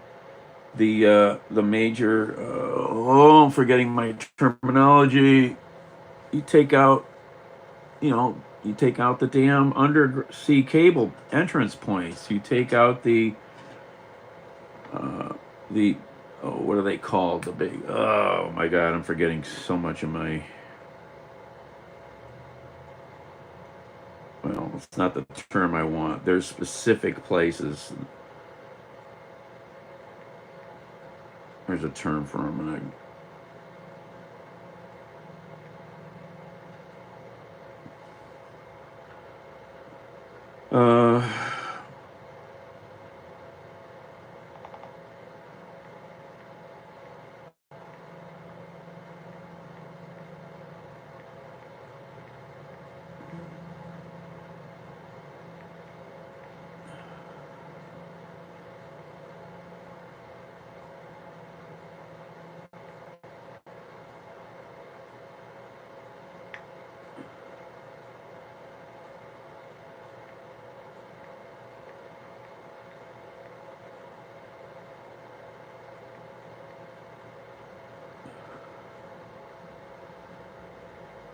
major. I'm forgetting my terminology. You take out, you take out the damn undersea cable entrance points. You take out the what are they called? The big. Oh my God, I'm forgetting so much of my. Well, it's not the term I want. There's specific places. There's a term for them, and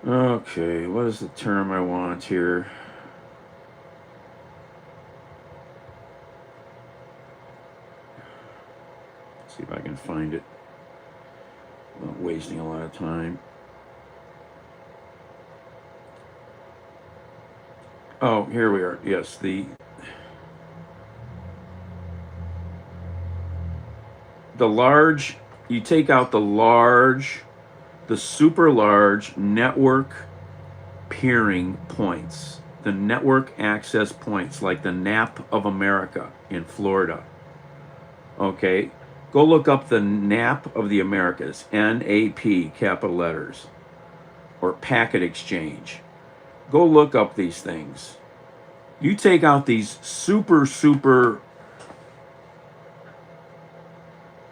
okay, what is the term I want here? Let's see if I can find it. Not wasting a lot of time. Oh, here we are. Yes, the large. You take out the super large network peering points, the network access points, like the NAP of America in Florida. Okay, go look up the NAP of the Americas, NAP, capital letters, or packet exchange. Go look up these things. You take out these super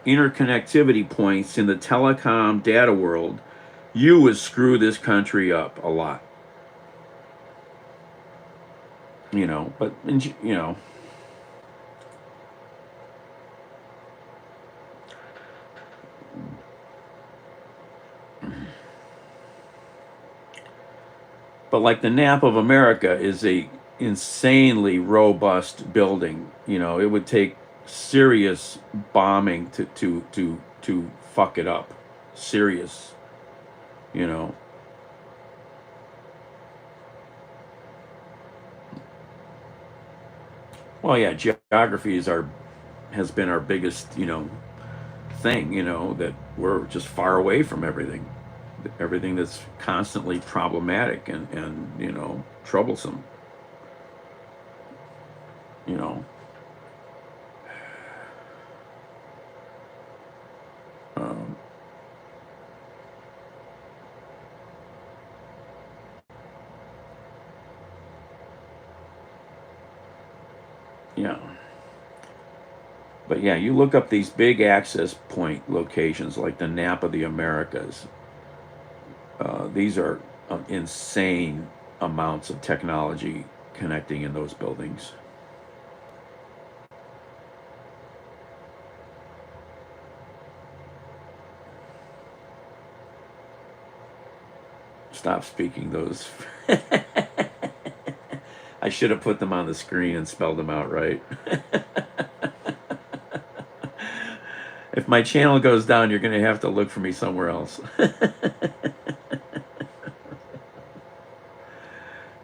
interconnectivity points in the telecom data world, you would screw this country up a lot. But but like the NAP of America is a insanely robust building. It would take serious bombing to fuck it up. Serious. Well, yeah, geography has been our biggest, thing, that we're just far away from everything that's constantly problematic and troublesome, you know. Um, yeah. But yeah, you look up these big access point locations like the Napa of the Americas. These are insane amounts of technology connecting in those buildings. Stop speaking those. I should have put them on the screen and spelled them out right. If my channel goes down, you're going to have to look for me somewhere else.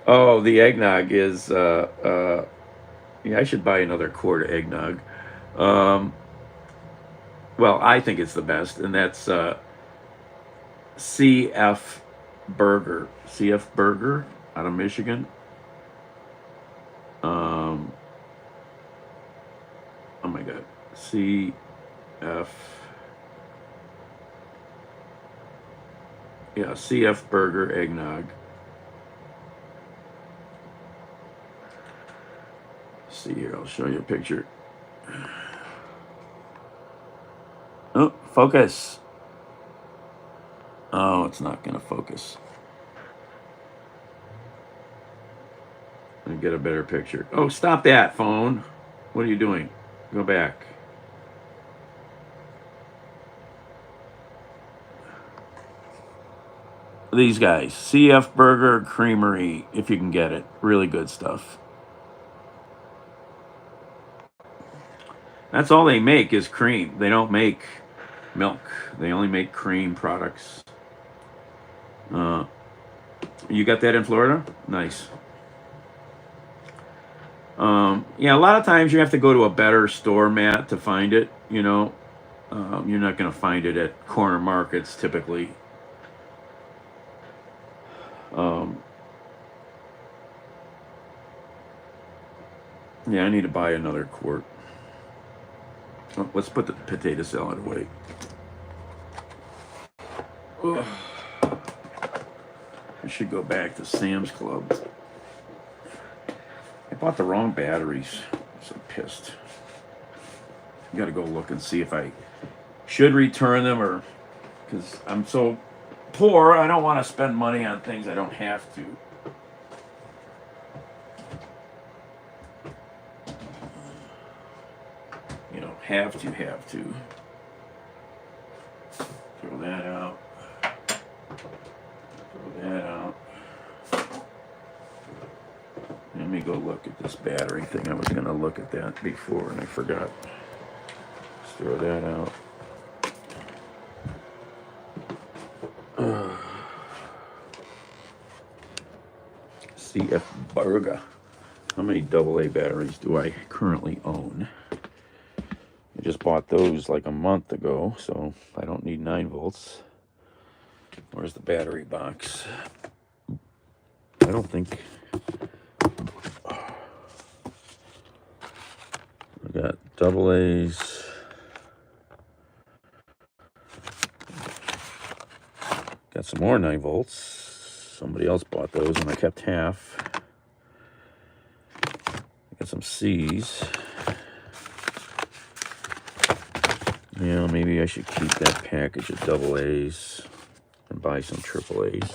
Oh, the eggnog is, yeah, I should buy another quart of eggnog. Um, well, I think it's the best, and that's CF Burger. CF Burger out of Michigan. Oh my God. CF. Yeah, CF Burger eggnog. Let's see here, I'll show you a picture. Oh, focus. Oh, it's not going to focus. Let me get a better picture. Oh, stop that, phone. What are you doing? Go back. These guys, CF Burger Creamery, if you can get it. Really good stuff. That's all they make is cream. They don't make milk. They only make cream products. You got that in Florida? Nice. Yeah, a lot of times you have to go to a better store, Matt, to find it. You're not going to find it at corner markets typically. Yeah, I need to buy another quart. Oh, let's put the potato salad away. Ugh. I should go back to Sam's Club. I bought the wrong batteries. I'm so pissed. I gotta go look and see if I should return them or because I'm so poor, I don't want to spend money on things I don't have to. Have to. Throw that out. Let me go look at this battery thing. I was going to look at that before and I forgot. Let's throw that out. CF Burger. How many AA batteries do I currently own? I just bought those like a month ago, so I don't need 9 volts. Where's the battery box? I don't think... I got AA's. Got some more 9 volts. Somebody else bought those and I kept half. I got some C's. Yeah, maybe I should keep that package of AA's and buy some AA's.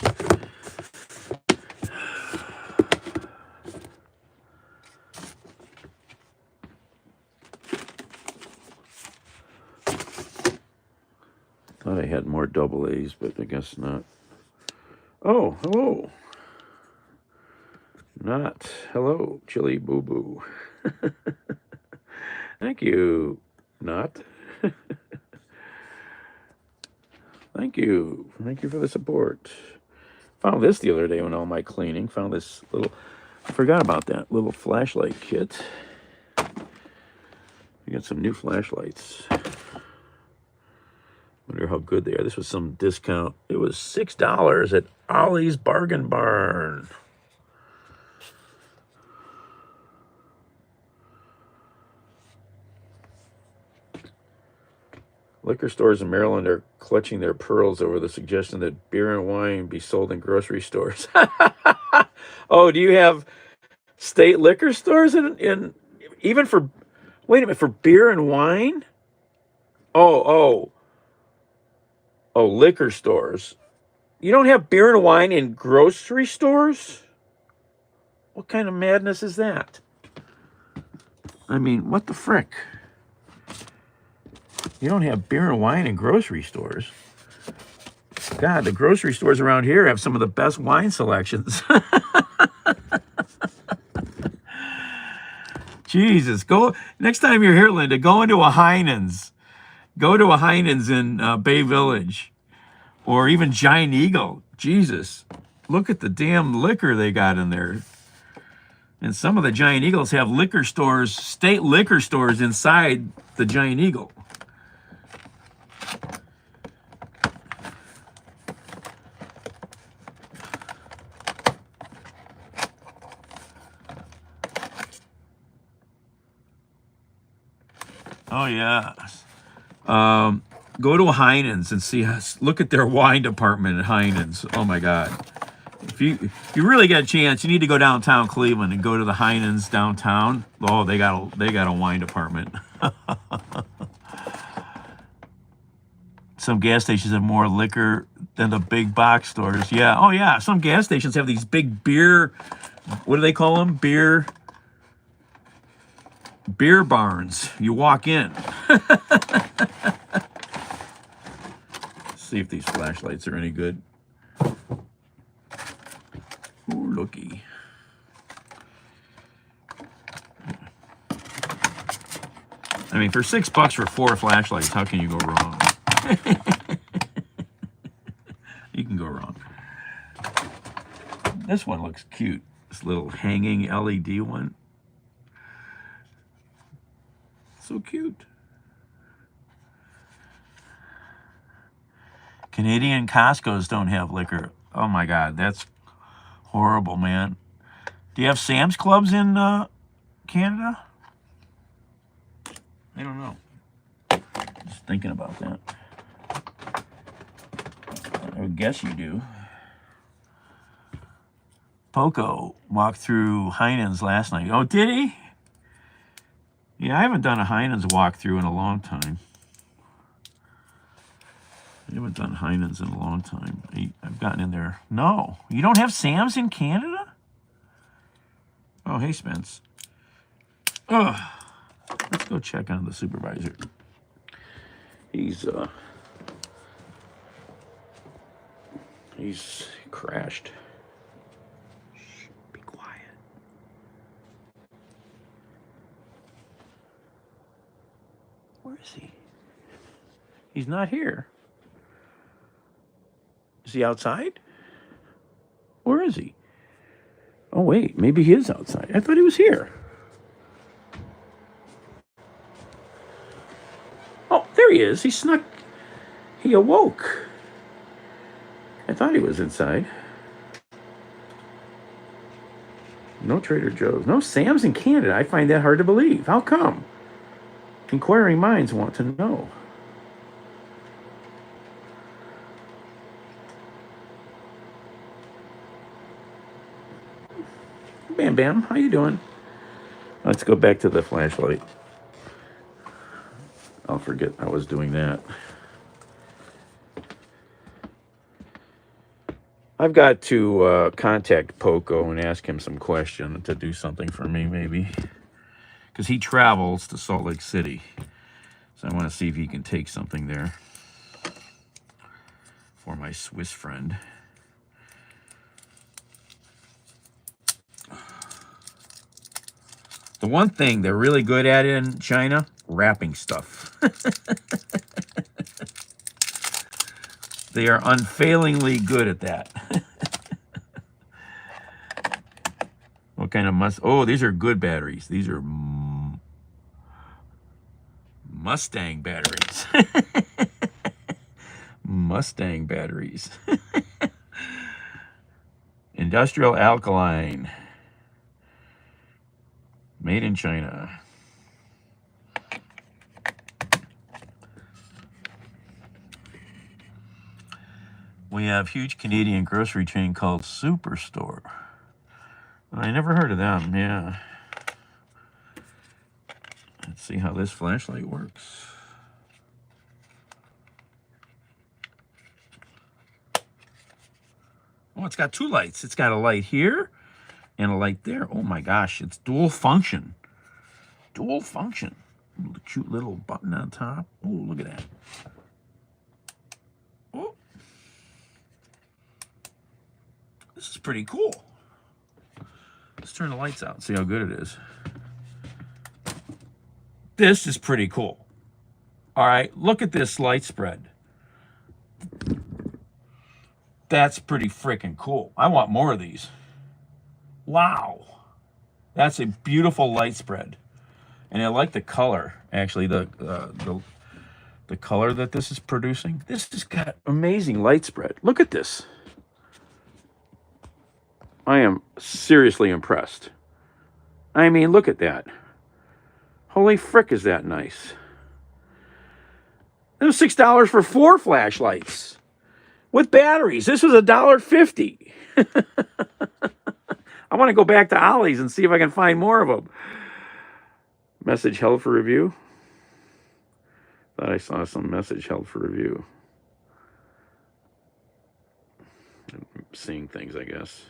Thought I had more AA's, but I guess not. Oh, hello. Not. Hello, Chili Boo Boo. Thank you. Not. Thank you. Thank you for the support. Found this the other day when all my cleaning. Found this little, I forgot about that little flashlight kit. I got some new flashlights. Wonder how good they are. This was some discount. It was $6 at Ollie's Bargain Barn. Liquor stores in Maryland are clutching their pearls over the suggestion that beer and wine be sold in grocery stores. Oh, do you have state liquor stores in even for, wait a minute, for beer and wine? Oh, liquor stores. You don't have beer and wine in grocery stores? What kind of madness is that? I mean, what the frick? You don't have beer and wine in grocery stores. God, the grocery stores around here have some of the best wine selections. Jesus, go next time you're here, Linda. Go into a Heinen's. Go to a Heinen's in Bay Village, or even Giant Eagle. Jesus, look at the damn liquor they got in there. And some of the Giant Eagles have liquor stores, state liquor stores inside the Giant Eagle. Oh, yeah. Go to a Heinen's and see. Look at their wine department at Heinen's. Oh, my God. If you really get a chance, you need to go downtown Cleveland and go to the Heinen's downtown. Oh, they got a wine department. Some gas stations have more liquor than the big box stores. Yeah. Oh, yeah. Some gas stations have these big beer. What do they call them? Beer barns. You walk in. See if these flashlights are any good. Ooh, looky. I mean, for $6 for 4 flashlights, how can you go wrong? You can go wrong. This one looks cute. This little hanging LED one. So cute. Canadian Costco's don't have liquor. Oh my God, that's horrible, man. Do you have Sam's Clubs in Canada? I don't know. Just thinking about that. I would guess you do. Poco walked through Heinen's last night. Oh, did he? Yeah, I haven't done a Heinen's walkthrough in a long time. I haven't done Heinen's in a long time. I've gotten in there. No, you don't have Sam's in Canada? Oh, hey, Spence. Oh, let's go check on the supervisor. He's crashed. Shh, be quiet. Where is he? He's not here. Is he outside? Where is he? Oh, wait, maybe he is outside. I thought he was here. Oh, there he is. He snuck. He awoke. I thought he was inside. No Trader Joe's. No Sam's in Canada. I find that hard to believe. How come? Inquiring minds want to know. Bam Bam, how you doing? Let's go back to the flashlight. I'll forget I was doing that. I've got to contact Poco and ask him some question to do something for me, maybe. Because he travels to Salt Lake City. So I want to see if he can take something there for my Swiss friend. The one thing they're really good at in China, wrapping stuff. They are unfailingly good at that. What kind of must? Oh, these are good batteries. These are Mustang batteries. Mustang batteries. Industrial alkaline. Made in China. We have huge Canadian grocery chain called Superstore. I never heard of them, yeah. Let's see how this flashlight works. Oh, it's got two lights. It's got a light here and a light there. Oh my gosh, it's dual function. Dual function. Cute little button on top. Oh, look at that. Oh. This is pretty cool. Let's turn the lights out and see how good it is. This is pretty cool. All right, look at this light spread. That's pretty freaking cool. I want more of these. Wow. That's a beautiful light spread. And I like the color, actually, the color that this is producing. This has got amazing light spread. Look at this. I am seriously impressed. I mean, look at that. Holy frick, is that nice. It was $6 for 4 flashlights with batteries. This was $1.50. I want to go back to Ollie's and see if I can find more of them. Message held for review. Thought I saw some message held for review. I'm seeing things, I guess.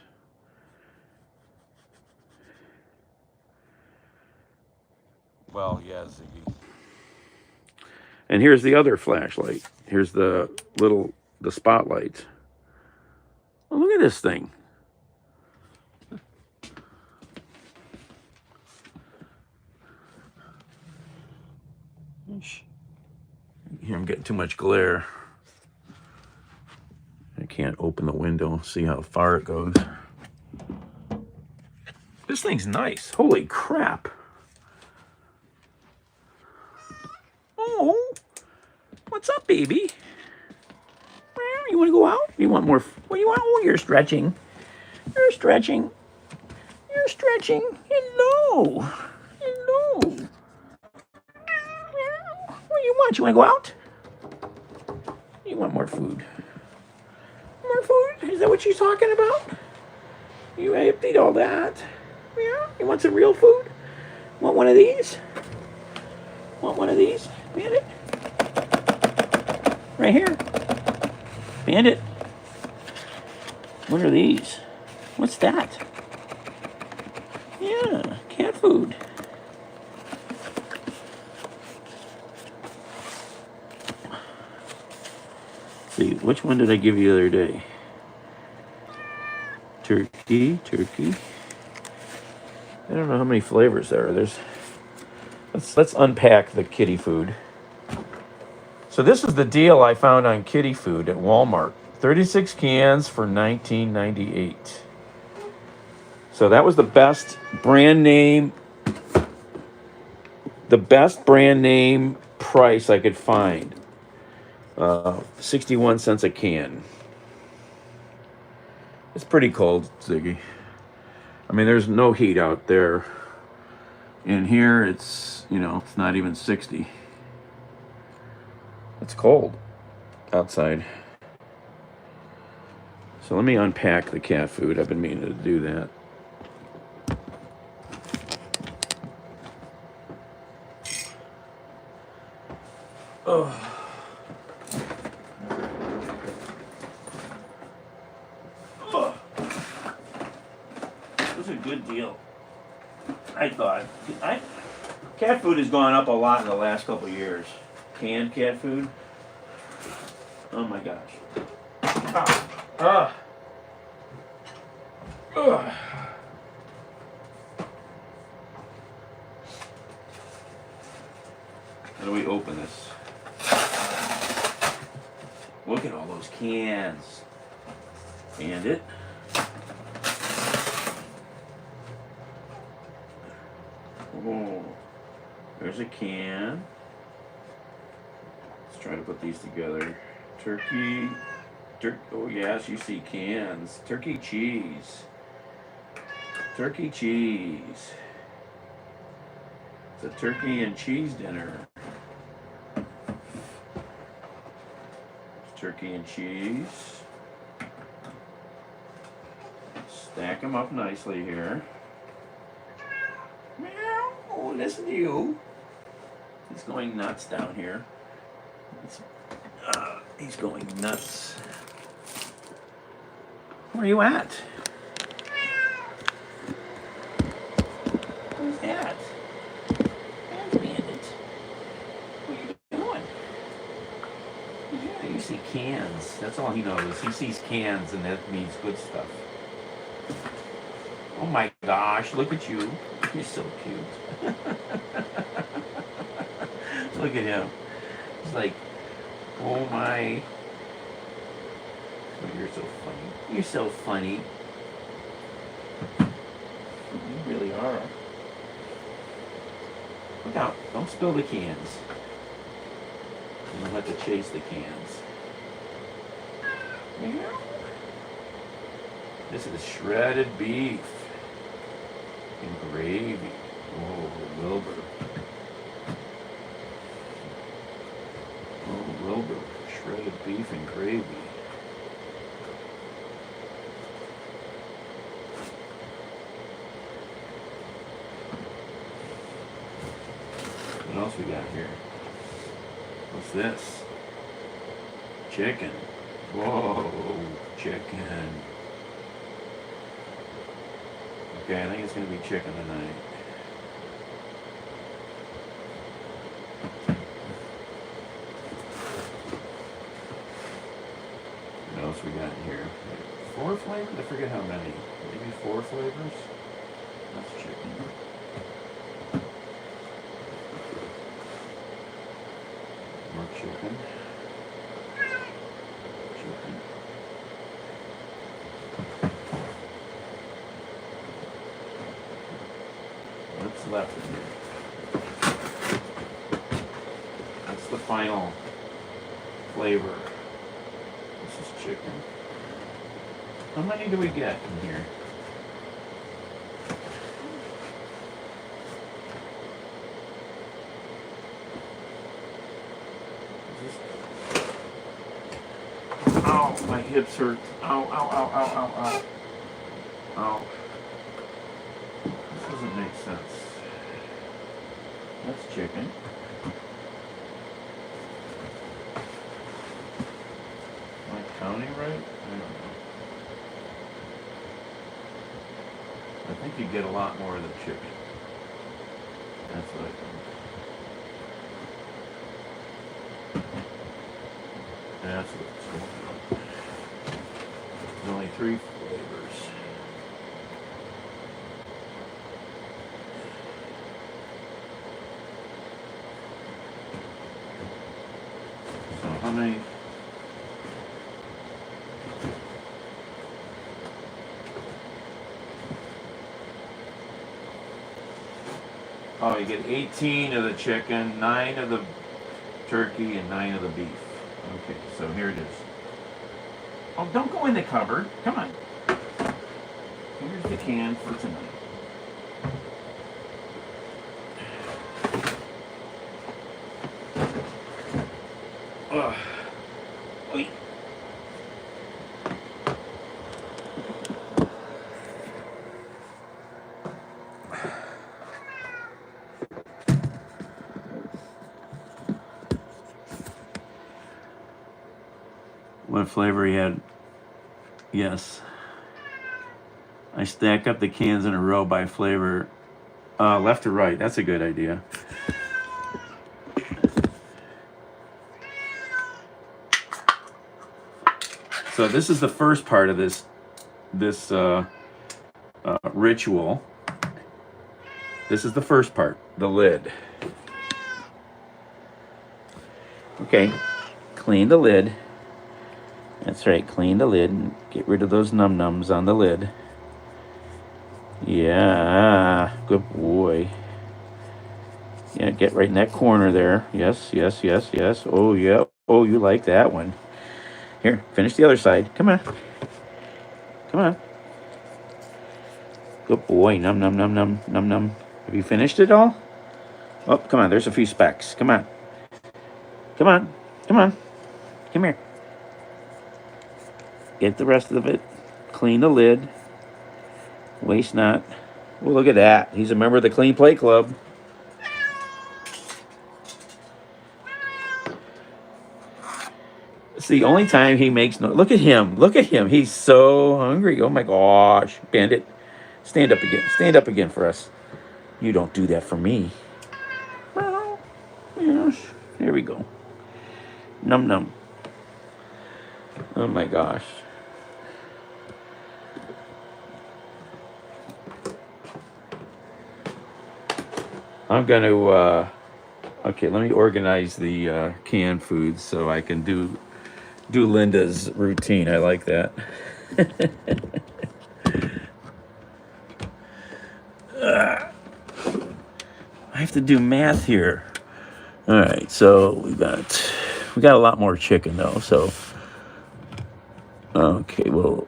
Well, yeah, Ziggy. And here's the other flashlight. Here's the spotlight. Oh, look at this thing. Here, I'm getting too much glare. I can't open the window, see how far it goes. This thing's nice. Holy crap. Oh, what's up, baby? You want to go out? You want more? What do you want? Oh, you're stretching. You're stretching. You're stretching. Hello. Hello. What do you want? You want to go out? You want more food? More food? Is that what you're talking about? You emptied all that. Yeah? You want some real food? Want one of these? Want one of these? Bandit? Right here. Bandit. What are these? What's that? Yeah, cat food. Let's see, which one did I give you the other day? Turkey. I don't know how many flavors there are. Let's unpack the kitty food. So this is the deal I found on kitty food at Walmart. 36 cans for $19.98. So that was the best brand name price I could find. 61 cents a can. It's pretty cold, Ziggy. I mean, there's no heat out there. In here, it's not even 60. It's cold outside. So let me unpack the cat food. I've been meaning to do that. Oh. This was a good deal. I thought. Cat food has gone up a lot in the last couple of years. Canned cat food. Oh my gosh. How do we open this? Look at all those cans. Bandit. Oh, there's a can. try to put these together. Oh yes, you see cans. Turkey cheese. Turkey cheese. It's a turkey and cheese dinner. Turkey and cheese. Stack them up nicely here. Meow. Oh, listen to you. He's going nuts down here. He's going nuts. Where are you at? Where's that? That's Bandit. What are you doing? Yeah, you see cans. That's all he knows. He sees cans and that means good stuff. Oh my gosh, look at you. You're so cute. Look at him. He's like, oh my. Oh, you're so funny. You're so funny. You really are. Look out. Don't spill the cans. You'll have to chase the cans. This is shredded beef and gravy. Oh, Wilbur. Oh, Wilbur. Shredded beef and gravy. What else we got here? What's this? Chicken. Whoa, chicken. Okay, I think it's going to be chicken tonight. What else we got in here? 4 flavors? I forget how many. Maybe 4 flavors? That's chicken. More chicken. Chicken. What's left in here? That's the final flavor. This is chicken. How many do we get in here? Ow, my hips hurt. Ow, ow, ow, ow, ow, ow. Ow. This doesn't make sense. That's chicken. Am I counting right? I don't know. I think you get a lot more of the chicken. That's what I think. That's what's going on. There's only 3 flavors. So how many? Oh, you get 18 of the chicken, 9 of the turkey, and 9 of the beef. Okay, so here it is. Oh, don't go in the cupboard. Come on. Here's the can for tonight. Ugh. Oy. What flavor he had? Yes. I stack up the cans in a row by flavor. Left to right. That's a good idea. So this is the first part of this ritual. This is the first part, the lid. Okay, clean the lid. That's right, clean the lid and get rid of those num-nums on the lid. Yeah, good boy. Yeah, get right in that corner there. Yes, yes, yes, yes. Oh, yeah. Oh, you like that one. Here, finish the other side. Come on. Come on. Good boy. Num, num, num, num, num, num. Have you finished it all? Oh, come on. There's a few specks. Come on. Come on. Come on. Come here. Get the rest of it. Clean the lid. Waste not. Well, look at that. He's a member of the Clean Plate Club. It's the only time he makes no. Look at him. Look at him. He's so hungry. Oh my gosh. Bandit. Stand up again. Stand up again for us. You don't do that for me. Well, yes. Here we go. Num num. Oh my gosh. I'm going to, okay, let me organize the canned foods so I can do Linda's routine. I like that. I have to do math here. All right, so we got a lot more chicken though. So okay, well,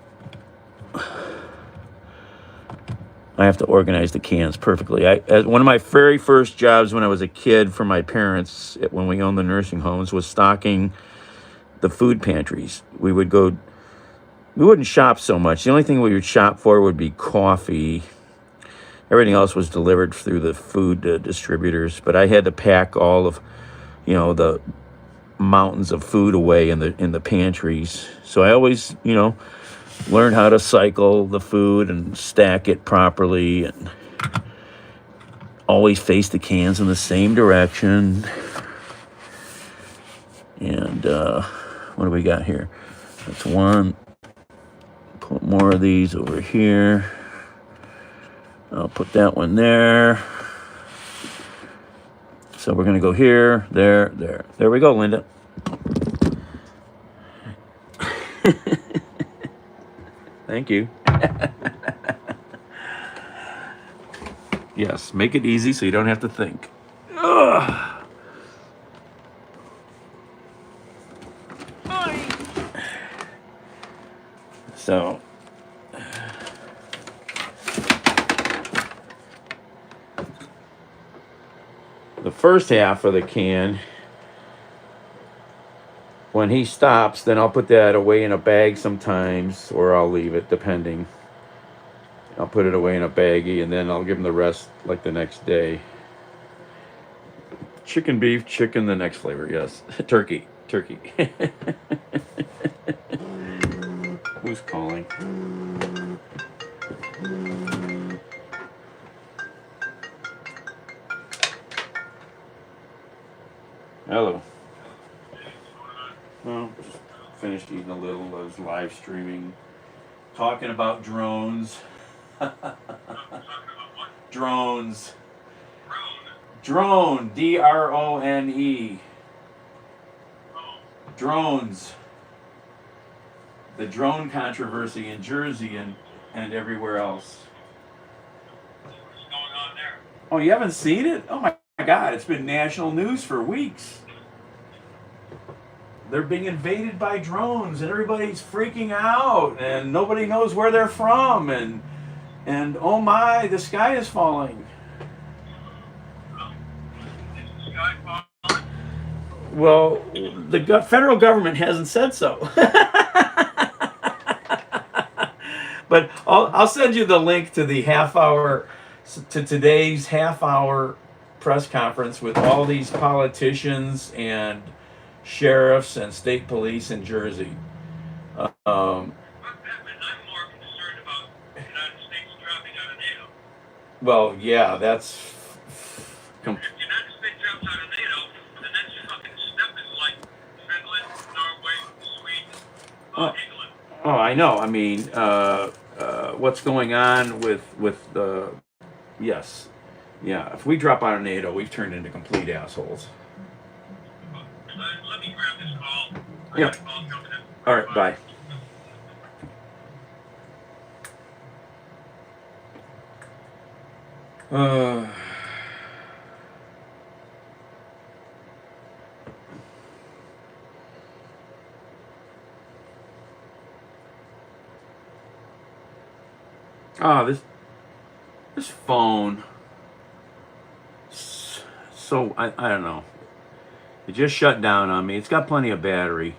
I have to organize the cans perfectly. One of my very first jobs when I was a kid for my parents when we owned the nursing homes was stocking the food pantries. We wouldn't shop so much. The only thing we would shop for would be coffee. Everything else was delivered through the food distributors, but I had to pack all of, the mountains of food away in the pantries. So I always, learn how to cycle the food and stack it properly and always face the cans in the same direction. And what do we got here? That's one. Put more of these over here. I'll put that one there. So we're going to go here, there, there. There we go, Linda. Thank you. Yes, make it easy so you don't have to think. Ugh. So, the first half of the can, when he stops, then I'll put that away in a bag sometimes, or I'll leave it, depending. I'll put it away in a baggie, and then I'll give him the rest like the next day. Chicken, beef, chicken, the next flavor, yes. Turkey. Who's calling? Hello. Well, just finished eating a little. I was live streaming, talking about drones. Drones. Drone. DRONE. Drones. The drone controversy in Jersey and everywhere else. What's going on there? Oh, you haven't seen it? Oh my God, it's been national news for weeks. They're being invaded by drones and everybody's freaking out and nobody knows where they're from and oh my, the sky is falling. Is the sky falling? Well, the federal government hasn't said so. But I'll send you the link to the today's half-hour press conference with all these politicians and sheriffs and state police in Jersey. I'm more concerned about the United States dropping out of NATO. Well, yeah, that's. If the United States drops out of NATO, the next fucking step is like Finland, Norway, Sweden, England. Oh, I know. I mean, what's going on with the. Yes. Yeah, if we drop out of NATO, we've turned into complete assholes. Let me grab this call. Yeah. Got a call coming in. All right, bye. Oh, this phone. So I don't know. It just shut down on me. It's got plenty of battery.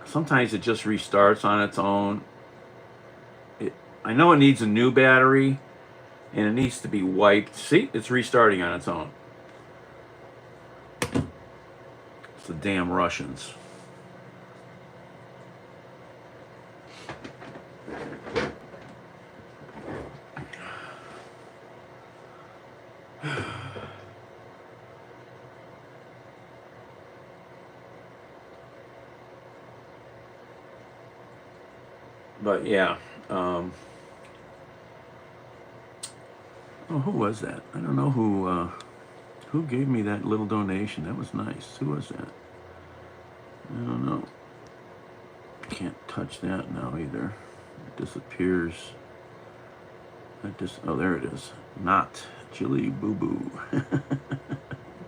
Sometimes it just restarts on its own. I know it needs a new battery, and it needs to be wiped. See, it's restarting on its own. It's the damn Russians. But yeah. Oh, who was that? I don't know who gave me that little donation. That was nice. Who was that? I don't know. Can't touch that now either. It disappears. Oh, there it is. Not Chili Boo Boo.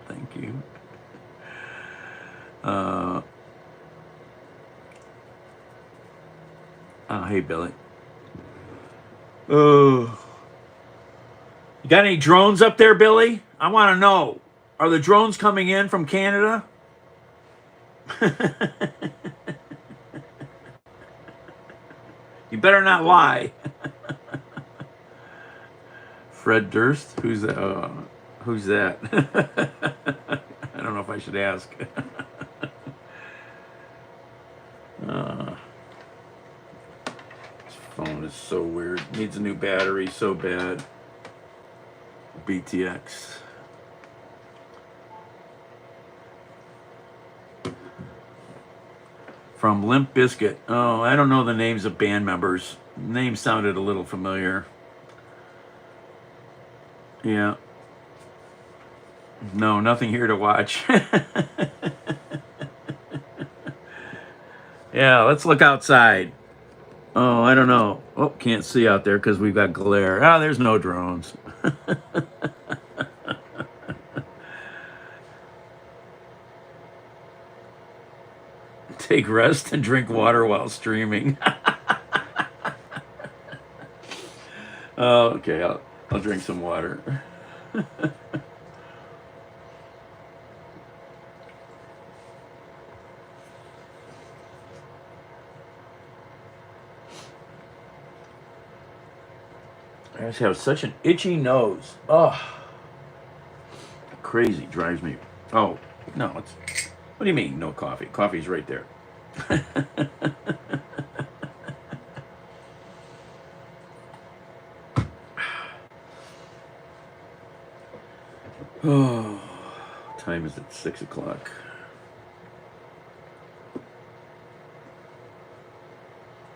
Thank you. Oh, hey, Billy. Oh. You got any drones up there, Billy? I want to know. Are the drones coming in from Canada? You better not lie. Fred Durst? Who's that? Who's that? I don't know if I should ask. This phone is so weird. Needs a new battery so bad. BTX. From Limp Bizkit. Oh, I don't know the names of band members. Names sounded a little familiar. Yeah. No, nothing here to watch. Yeah, let's look outside. Oh, I don't know. Oh, can't see out there because we've got glare. Ah, there's no drones. Take rest and drink water while streaming. Oh, okay, I'll drink some water. I just have such an itchy nose. Oh, crazy, drives me. Oh, no, what do you mean, no coffee? Coffee's right there. Oh, time is at 6 o'clock.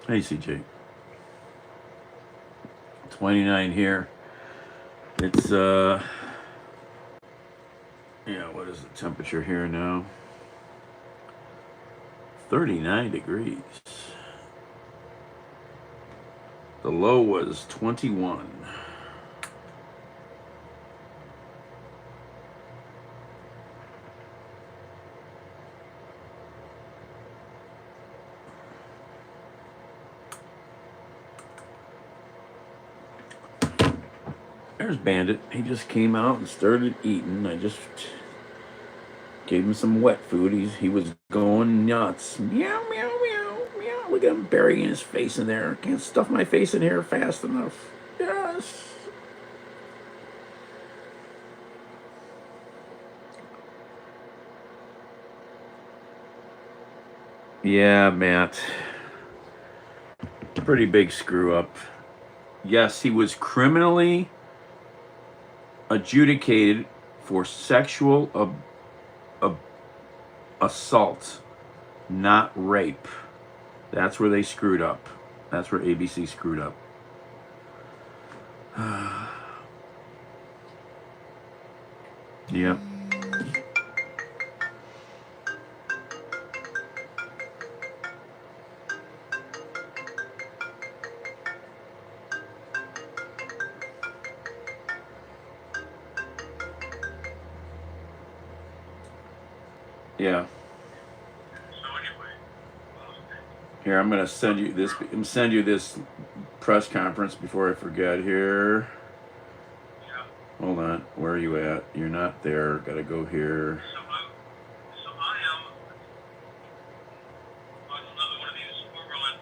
Hey, CJ. 29 here. It's, yeah, what is the temperature here now? 39 degrees. The low was 21. There's Bandit. He just came out and started eating. I just gave him some wet food. He was going nuts. Meow, meow, meow, meow. Look at him burying his face in there. Can't stuff my face in here fast enough. Yes. Yeah, Matt. Pretty big screw up. Yes, he was criminally adjudicated for sexual assault, not rape. That's where they screwed up. That's where ABC screwed up. Yep. Yeah. So anyway, Here, I'm gonna send you this. I'm send you this press conference before I forget here. Yeah. Hold on. Where are you at? You're not there. Gotta go here. So I am on another one of these overland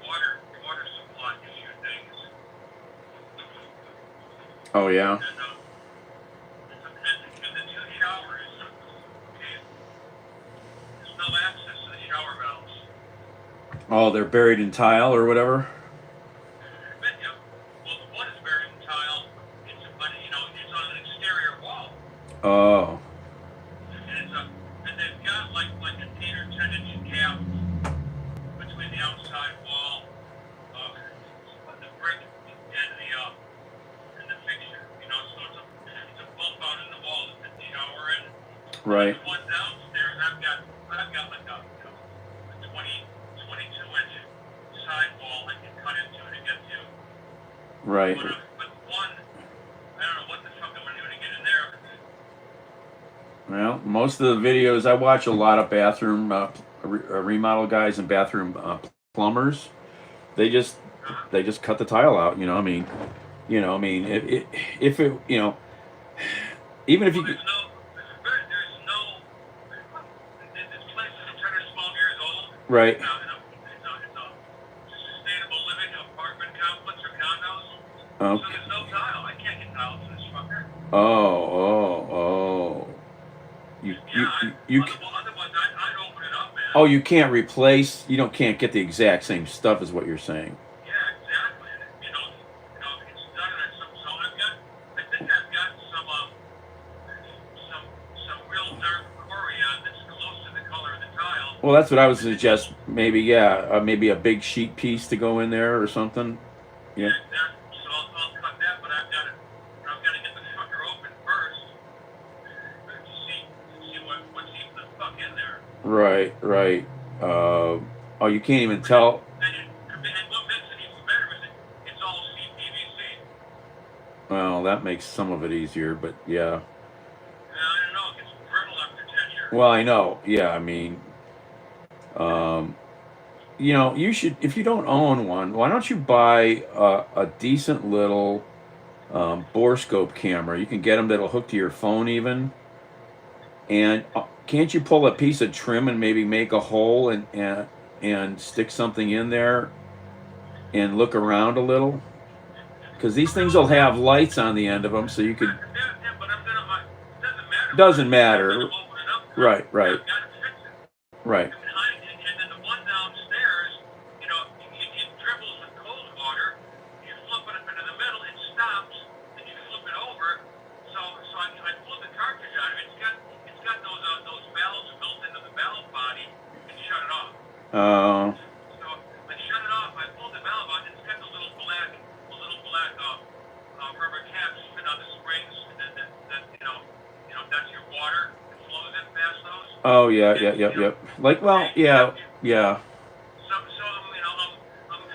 water supply issue things. Oh, yeah? And the two showers, okay, there's no access to the shower valves. Oh, they're buried in tile or whatever? But, yeah, well, the one is buried in tile. It's it's on an exterior wall, Oh. and they've got like an 8 or 10 inch gap between the outside wall, the brick and the fixture. So it's a bump out in the wall to fit the shower in. Right. The one downstairs, I've got like a 22 inch side wall I can cut into to get to. Right. But one, I don't know what the fuck I'm gonna do to get in there. Well, most of the videos, I watch a lot of bathroom remodel guys and bathroom plumbers. They just cut the tile out. I mean, if it, even if you could, This place is 10 or 12 years old. right. It's a sustainable living apartment complex or condos. Okay. So there's no tile. I can't get tile to this fucker. Oh. Otherwise I'd open it up, man. Oh, you can't replace. You can't get the exact same stuff, is what you're saying. Yeah, exactly. It's done in so I think I've got some real dark corian that's close to the color of the tile. Well, that's what I would suggest. Maybe, yeah, maybe a big sheet piece to go in there or something. Yeah. So I'll cut that, but I've got to get the fucker open first to see what's even the fuck in there. Right. Oh, you can't even tell. And what makes it even better is it's all CPVC. Well, that makes some of it easier, but yeah. I don't know. It gets brittle after 10 years. Well, I know. Yeah, I mean, you should, if you don't own one, why don't you buy a decent little borescope camera? You can get them that'll hook to your phone even. And can't you pull a piece of trim and maybe make a hole and stick something in there and look around a little? Because these things will have lights on the end of them, so you could. Yeah, but it Doesn't matter. I'm gonna open it up. Right. I've got to fix it. Right. And then the one downstairs, it dribbles with cold water. You flip it up into the middle, it stops, then you flip it over. So I pulled the cartridge out of it. It's got those valves built into the valve body and shut it off. Oh. So I shut it off. I pulled the valve out. It's got the little black rubber caps fit on the springs, and that's your water. It flows in past those. Oh yeah. Like, well, yeah. So I'm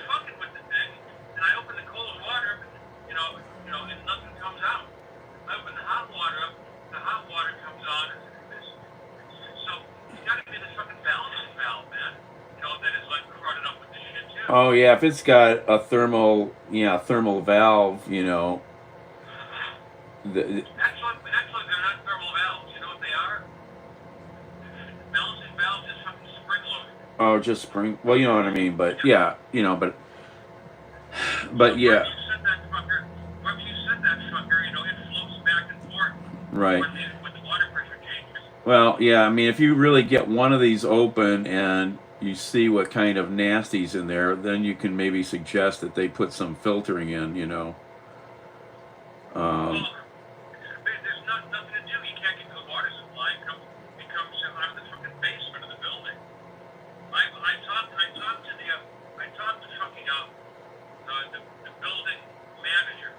fucking with the thing, and I open the cold water, and nothing comes out. I open the hot water up, the hot water comes on. So you gotta give me this fucking balancing valve, man. That is like crowded up with this shit too. Oh yeah, if it's got a thermal valve, Actually, they're not thermal valves. You know what they are? Balancing valves is fucking spring loaded. Oh, just spring. Well, you know what I mean, but yeah, but yeah. Wherever you set that fucker, it floats back and forth. Right. When the water pressure changes. Well, yeah, I mean, if you really get one of these open and you see what kind of nasty's in there, then you can maybe suggest that they put some filtering in, Well, there's nothing to do. You can't get to the water supply. It comes out of the fucking basement of the building. I talked to fucking the building manager,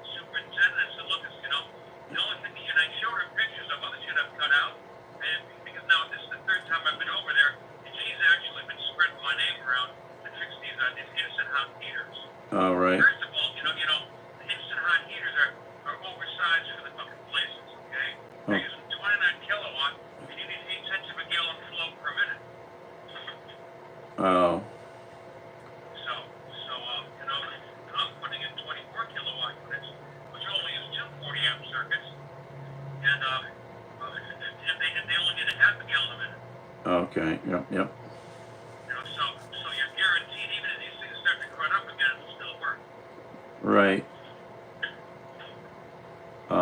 superintendent. I said, look, the only thing, and I showed her pictures of other shit I've cut out, and because now this is the third time I've been over there, and she's actually been spreading my name around to fix these instant hot heaters. All right. First of all, instant hot heaters are oversized for the fucking places, okay? They're using 29 kilowatt, and you need 8 cents of a gallon flow per minute. Oh. Yep. So you're guaranteed, even if these things start to run up again, it'll still work. Right. So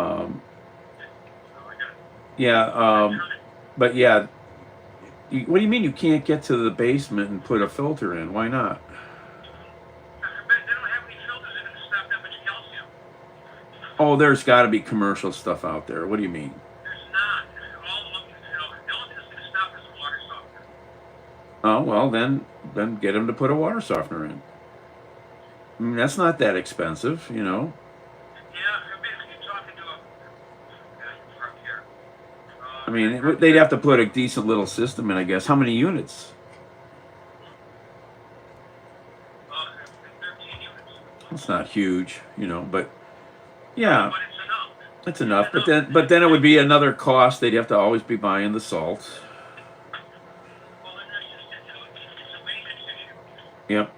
I got Yeah. But yeah, what do you mean you can't get to the basement and put a filter in? Why not? They don't have any filters that can stop that much calcium. Oh, there's got to be commercial stuff out there. What do you mean? There's not. All of them, the only thing that's going to stop is water softener. Oh well, then get them to put a water softener in. I mean, that's not that expensive, you know. Yeah, basically you're talking to a guy from here. I mean, they'd have to put a decent little system in, I guess. How many units? 13 units. It's not huge, you know, but yeah, But it's enough. it's enough. But then it would be another cost. They'd have to always be buying the salt. Well, then it's a maintenance issue. Yep.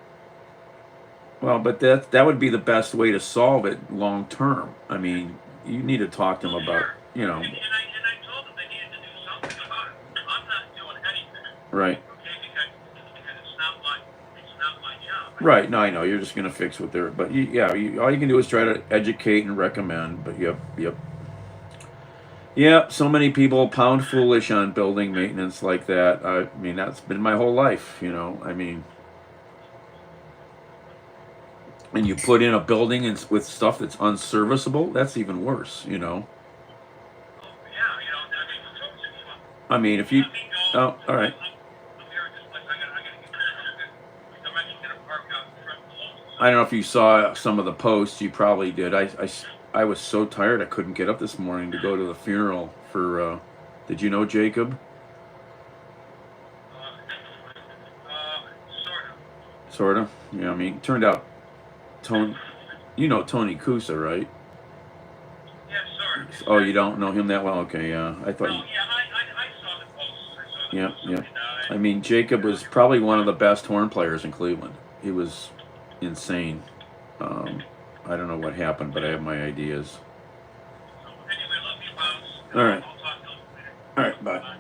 Well, but that would be the best way to solve it long term. I mean, you need to talk to them about, you know. And I told them they needed to do something about it. I'm not doing anything. Right. Okay, because it's not my job. Right. No, I know. You're just gonna fix what they're. But all you can do is try to educate and recommend. But yep. So many people pound foolish on building maintenance like that. I mean, that's been my whole life. You know. I mean. And you put in a building with stuff that's unserviceable, that's even worse, you know. Oh, yeah, I mean, if you, oh, all right. I'm here at this place. I gotta get this. I'm actually gonna park out in front of the Lowe's. I don't know if you saw some of the posts. You probably did. I was so tired I couldn't get up this morning to go to the funeral for. Did you know Jacob? Sort of. Sort of. Yeah. I mean, it turned out. Tony, you know Tony Kusa, right? Yeah, sort of. Oh, you don't know him that well? Okay, yeah. I thought. No, yeah, I saw the posts. Yeah. I mean, Jacob was probably one of the best horn players in Cleveland. He was insane. I don't know what happened, but I have my ideas. So, anyway, love you, Bounce. All right. I'll talk to you later. All right, bye.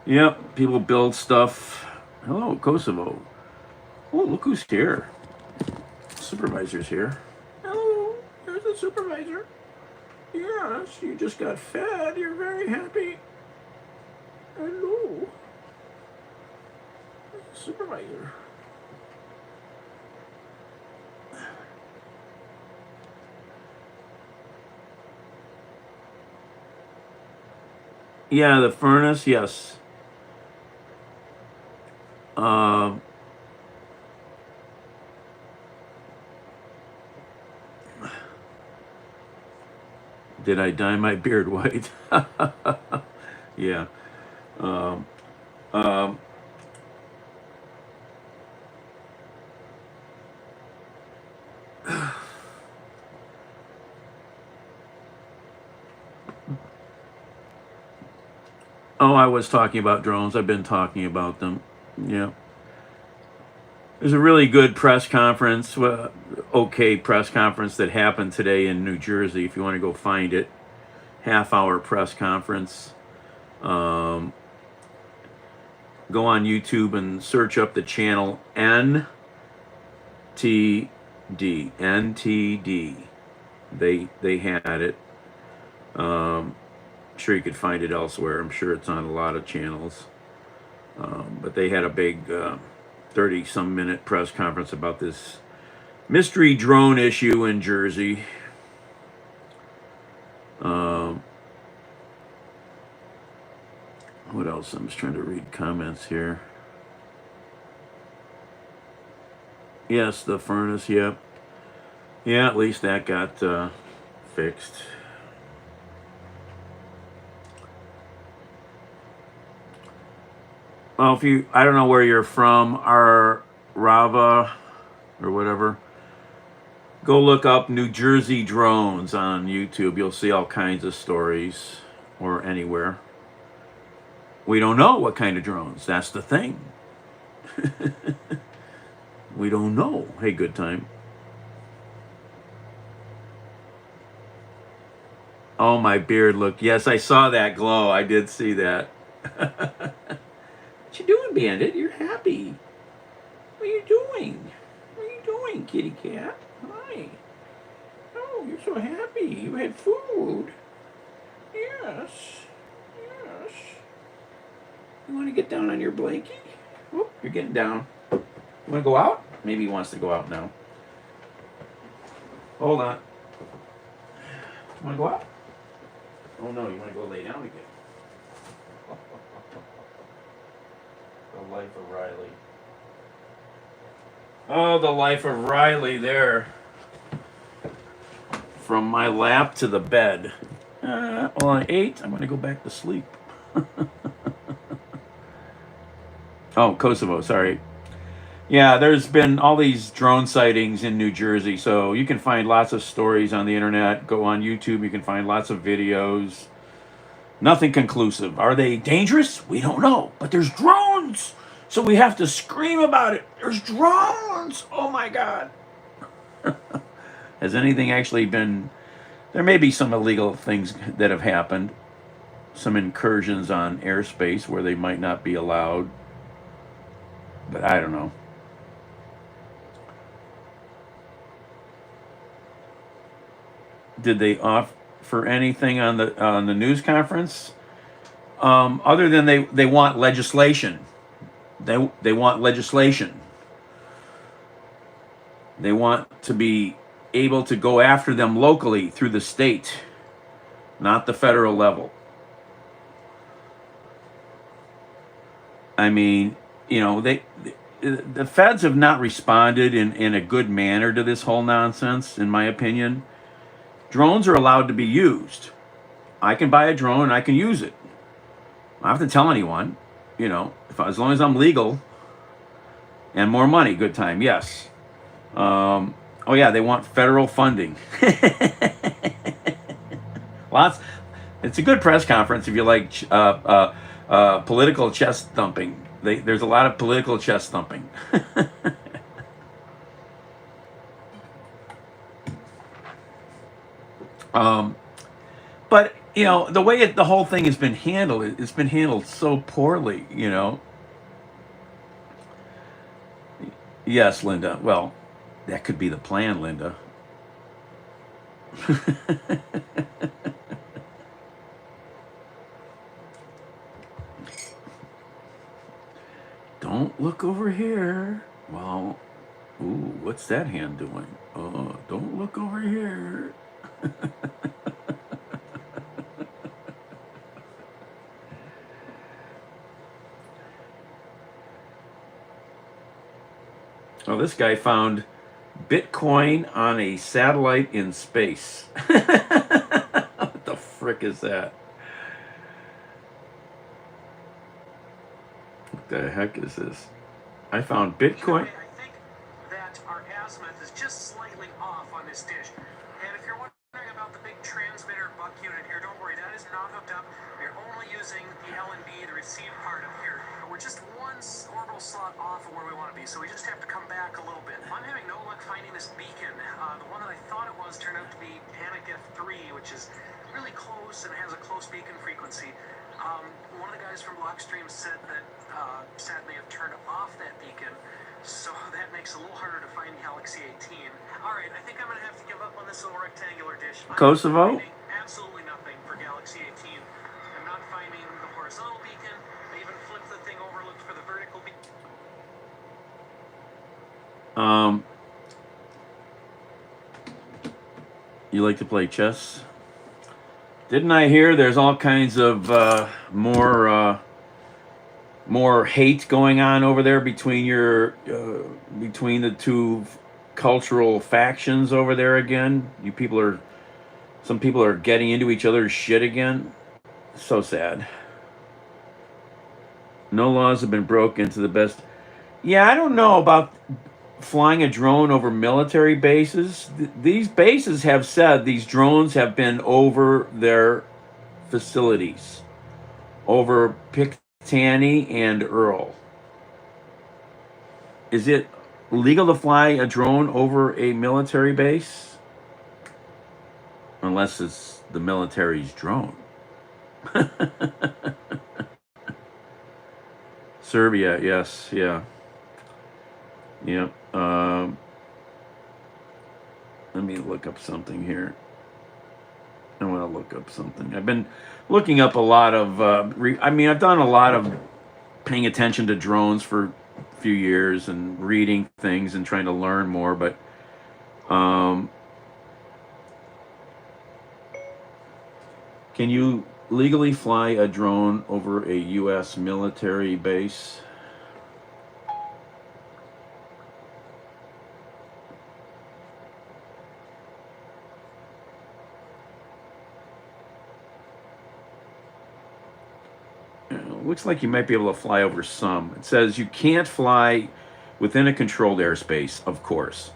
Yep, people build stuff. Hello, Kosovo. Oh, look who's here. Supervisor's here. Hello, there's the supervisor. Yes, you just got fed. You're very happy. Hello. Supervisor. Yeah, the furnace, yes. Did I dye my beard white? Yeah. Um, um, oh, I was talking about drones. I've been talking about them. Yeah. There's a really good press conference, okay press conference that happened today in New Jersey. If you want to go find it, half-hour press conference. Go on YouTube and search up the channel NTD. NTD. They had it. I'm sure you could find it elsewhere. I'm sure it's on a lot of channels. But they had a big 30-some minute press conference about this mystery drone issue in Jersey. What else? I'm just trying to read comments here. Yes, the furnace, yep. Yeah, at least that got fixed. Well, I don't know where you're from, Rava or whatever. Go look up New Jersey drones on YouTube. You'll see all kinds of stories, or anywhere. We don't know what kind of drones. That's the thing. We don't know. Hey, good time. Oh, my beard look. Yes, I saw that glow. I did see that. What you doing, Bandit? You're happy. What are you doing? What are you doing, kitty cat? Hi. Oh, you're so happy. You had food. Yes. Yes. You want to get down on your blankie? Oh, you're getting down. You want to go out? Maybe he wants to go out now. Hold on. You want to go out? Oh no, you want to go lay down again. The life of Riley. Oh, the life of Riley there. From my lap to the bed. Well, I ate. I'm going to go back to sleep. Oh, Kosovo, sorry. Yeah, there's been all these drone sightings in New Jersey, so you can find lots of stories on the internet. Go on YouTube, you can find lots of videos. Nothing conclusive. Are they dangerous? We don't know. But there's drones, so we have to scream about it. There's drones! Oh my God. Has anything actually been... There may be some illegal things that have happened. Some incursions on airspace where they might not be allowed. But I don't know. Did they offer anything on the news conference? Other than they want legislation. They want legislation. They want to be able to go after them locally through the state, not the federal level. I mean, you know, the feds have not responded in a good manner to this whole nonsense, in my opinion. Drones are allowed to be used. I can buy a drone and I can use it. I don't have to tell anyone, you know, as long as I'm legal and more money, good time, yes. Oh yeah, they want federal funding. Lots. It's a good press conference if you like political chest thumping. There's a lot of political chest thumping. But you know the way the whole thing has been handled, it's been handled so poorly. You know. Yes, Linda. Well, that could be the plan, Linda. Don't look over here. Well, ooh, what's that hand doing? Oh, don't look over here. Oh, this guy found Bitcoin on a satellite in space. What the frick is that? What the heck is this? I found Bitcoin. I think that our azimuth is just slightly off on this dish. And if you're wondering about the big transmitter buck unit here, don't worry, that is not hooked up. We're only using the LNB, the receive part up here. But we're just one orbital slot off of where we want to be, so we just have to come back a little bit. I'm having no luck finding this beacon. The one that I thought it was turned out to be Panic F3, which is really close and has a close beacon frequency. One of the guys from Blockstream said that SAT may have turned off that beacon, so that makes it a little harder to find Galaxy 18. Alright, I think I'm going to have to give up on this little rectangular dish. Kosovo? Absolutely nothing for Galaxy 18. I'm not finding the horizontal beacon. I even flipped the thing over, looked for the vertical beacon. You like to play chess? Didn't I hear there's all kinds of more hate going on over there between between the two cultural factions over there again? Some people are getting into each other's shit again. So sad. No laws have been broken to the best. Yeah, I don't know about flying a drone over military bases. These bases have said these drones have been over their facilities, over Piktani and Earl. Is it legal to fly a drone over a military base? Unless it's the military's drone. Serbia, yes, yeah. Yep. Let me look up something here. I want to look up something. I've been looking up a lot of. I've done a lot of paying attention to drones for a few years and reading things and trying to learn more. But can you legally fly a drone over a U.S. military base? Looks like you might be able to fly over some. It says you can't fly within a controlled airspace, of course,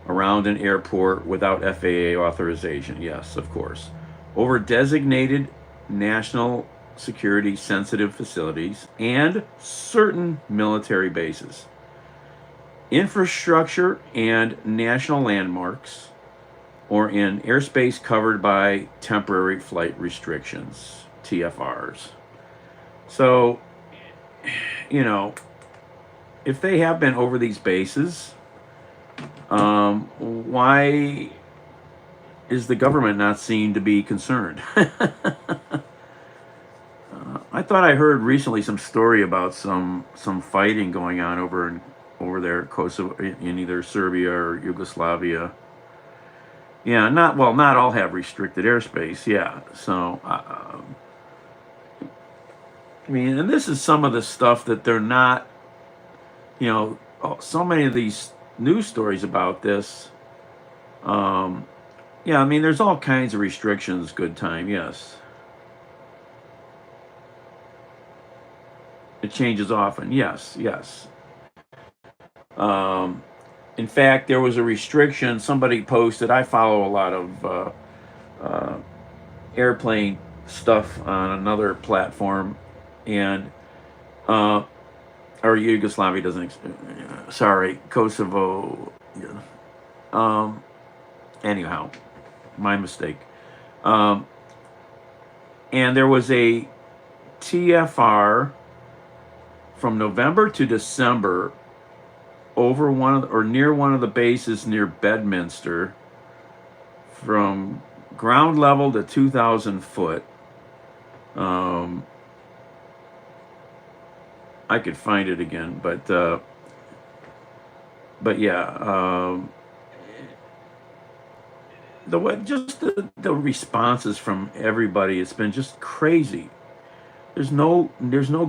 around an airport without FAA authorization. Yes, of course. Over designated national security sensitive facilities and certain military bases. Infrastructure and national landmarks, or in airspace covered by temporary flight restrictions, TFRs. So, if they have been over these bases, why is the government not seen to be concerned? I thought I heard recently some story about some fighting going on over there, Kosovo, in either Serbia or Yugoslavia. Yeah, not all have restricted airspace. Yeah, so. And this is some of the stuff that they're not, so many of these news stories about this. There's all kinds of restrictions, good time, yes. It changes often, yes. In fact, there was a restriction, somebody posted, I follow a lot of airplane stuff on another platform, and or Yugoslavia doesn't. Sorry, Kosovo. Yeah. Anyhow, my mistake. And there was a TFR from November to December over near one of the bases near Bedminster, from ground level to 2,000 foot. I could find it again, but yeah, the responses from everybody, it's been just crazy. There's no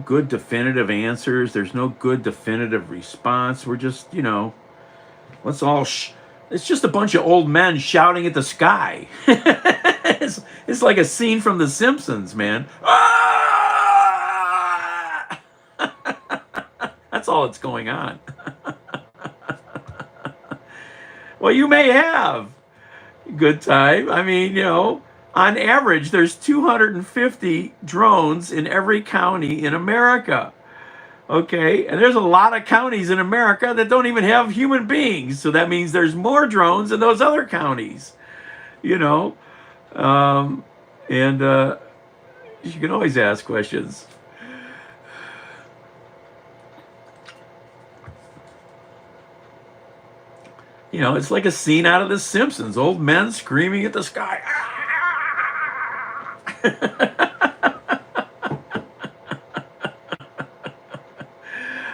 good definitive answers. There's no good definitive response. We're just, let's all. It's just a bunch of old men shouting at the sky. It's like a scene from The Simpsons, man. That's all that's going on. Well, you may have good time. On average, there's 250 drones in every county in America. Okay, and there's a lot of counties in America that don't even have human beings. So that means there's more drones in those other counties. And you can always ask questions. It's like a scene out of The Simpsons. Old men screaming at the sky.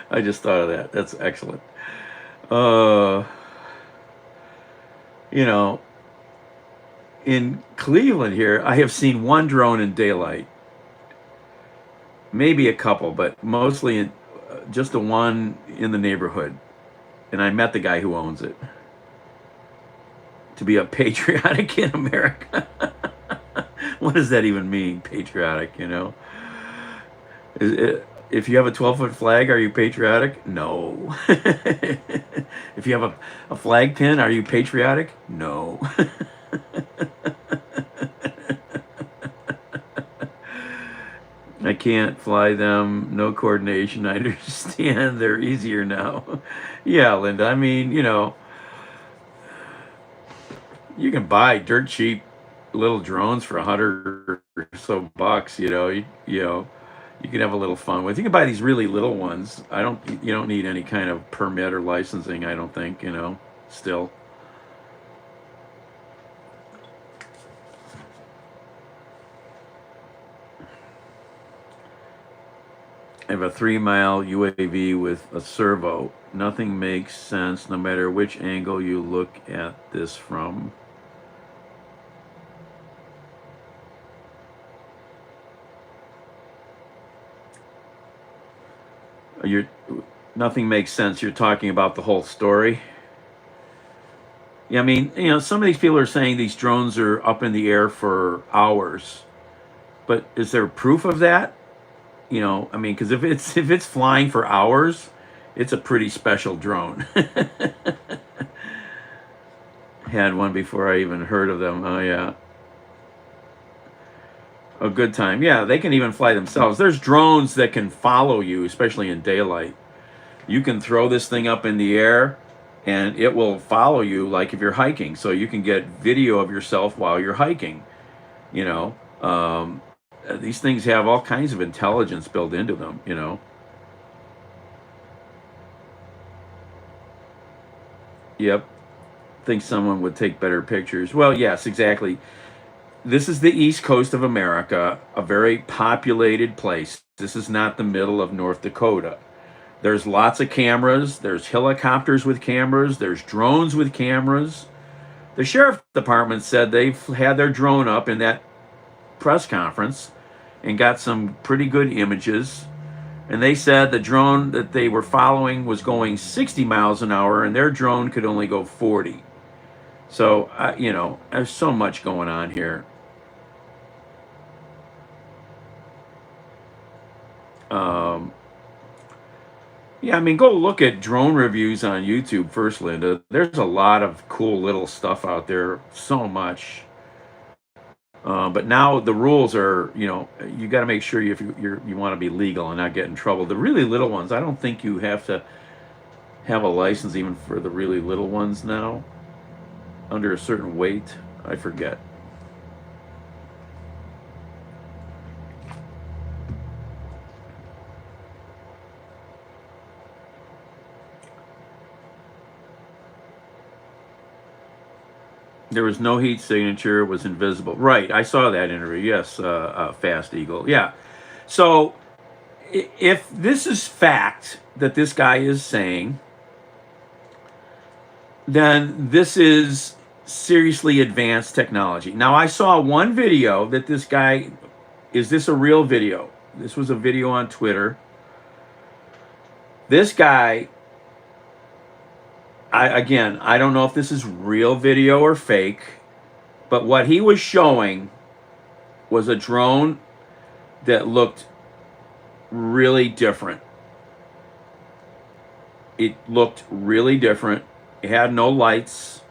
I just thought of that. That's excellent. In Cleveland here, I have seen one drone in daylight. Maybe a couple, but mostly just the one in the neighborhood. And I met the guy who owns it. To be a patriotic in America. What does that even mean, patriotic, If you have a 12-foot flag, are you patriotic? No. If you have a flag pin, are you patriotic? No. I can't fly them. No coordination. I understand. They're easier now. Yeah, Linda. You can buy dirt cheap little drones for 100 or so bucks. You can have a little fun with. You can buy these really little ones. You don't need any kind of permit or licensing. I don't think. Still. I have a 3-mile UAV with a servo. Nothing makes sense no matter which angle you look at this from. Nothing makes sense. You're talking about the whole story. Yeah, I mean, some of these people are saying these drones are up in the air for hours, but is there proof of that? I mean, because if it's flying for hours, it's a pretty special drone. Had one before I even heard of them. Oh yeah, a good time. Yeah, they can even fly themselves. There's drones that can follow you, especially in daylight. You can throw this thing up in the air and it will follow you like if you're hiking. So you can get video of yourself while you're hiking. You know, these things have all kinds of intelligence built into them. Yep. Think someone would take better pictures. Well, yes, exactly. This is the East Coast of America, a very populated place. This is not the middle of North Dakota. There's lots of cameras. There's helicopters with cameras. There's drones with cameras. The sheriff department said they've had their drone up in that press conference and got some pretty good images. And they said the drone that they were following was going 60 miles an hour and their drone could only go 40. So, there's so much going on here. Yeah, I mean, go look at drone reviews on YouTube first, Linda. There's a lot of cool little stuff out there, so much. But now the rules are, you got to make sure if you want to be legal and not get in trouble. The really little ones, I don't think you have to have a license even for the really little ones now. Under a certain weight, I forget. There was no heat signature, was invisible. Right, I saw that interview. Yes, Fast Eagle. Yeah. So if this is fact that this guy is saying, then this is seriously advanced technology. Now, I saw one video that this guy, is this a real video? This was a video on Twitter. This guy, I don't know if this is real video or fake, but what he was showing was a drone that looked really different. It looked really different. It had no lights.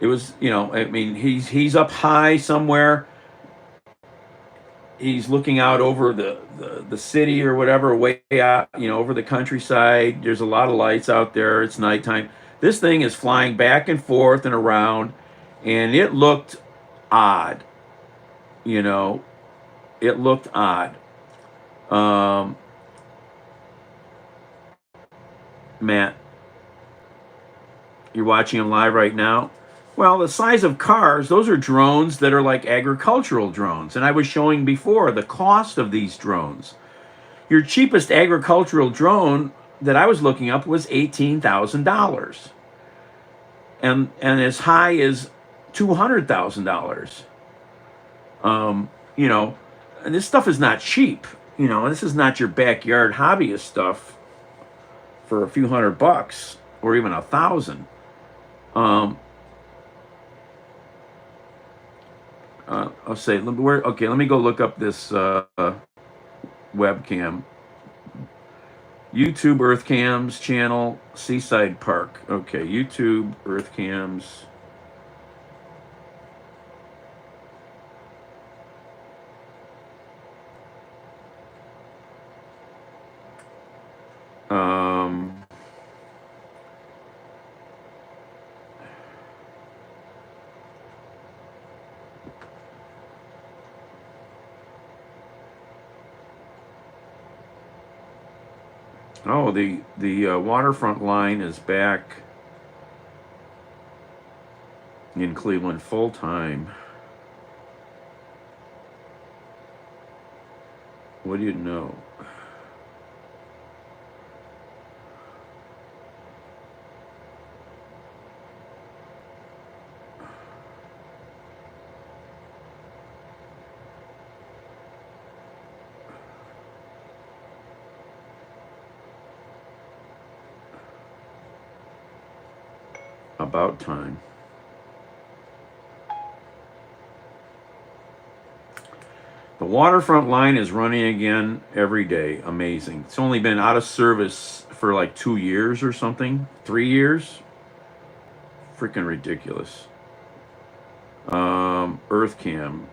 It was, I mean, he's up high somewhere. He's looking out over the city or whatever, way out, over the countryside. There's a lot of lights out there. It's nighttime. This thing is flying back and forth and around, and it looked odd. It looked odd. Matt, you're watching them live right now. Well, the size of cars, those are drones that are like agricultural drones. And I was showing before the cost of these drones. Your cheapest agricultural drone that I was looking up was $18,000. And as high as $200,000. And this stuff is not cheap. This is not your backyard hobbyist stuff for a few $100 or even $1,000. I'll say, let me go look up this webcam. YouTube Earth Cams channel, Seaside Park. Okay, YouTube Earth Cams. Oh, the waterfront line is back in Cleveland full time. What do you know? About time. The waterfront line is running again every day. Amazing. It's only been out of service for like 2 years or something. 3 years. Freaking ridiculous. Earth Cam.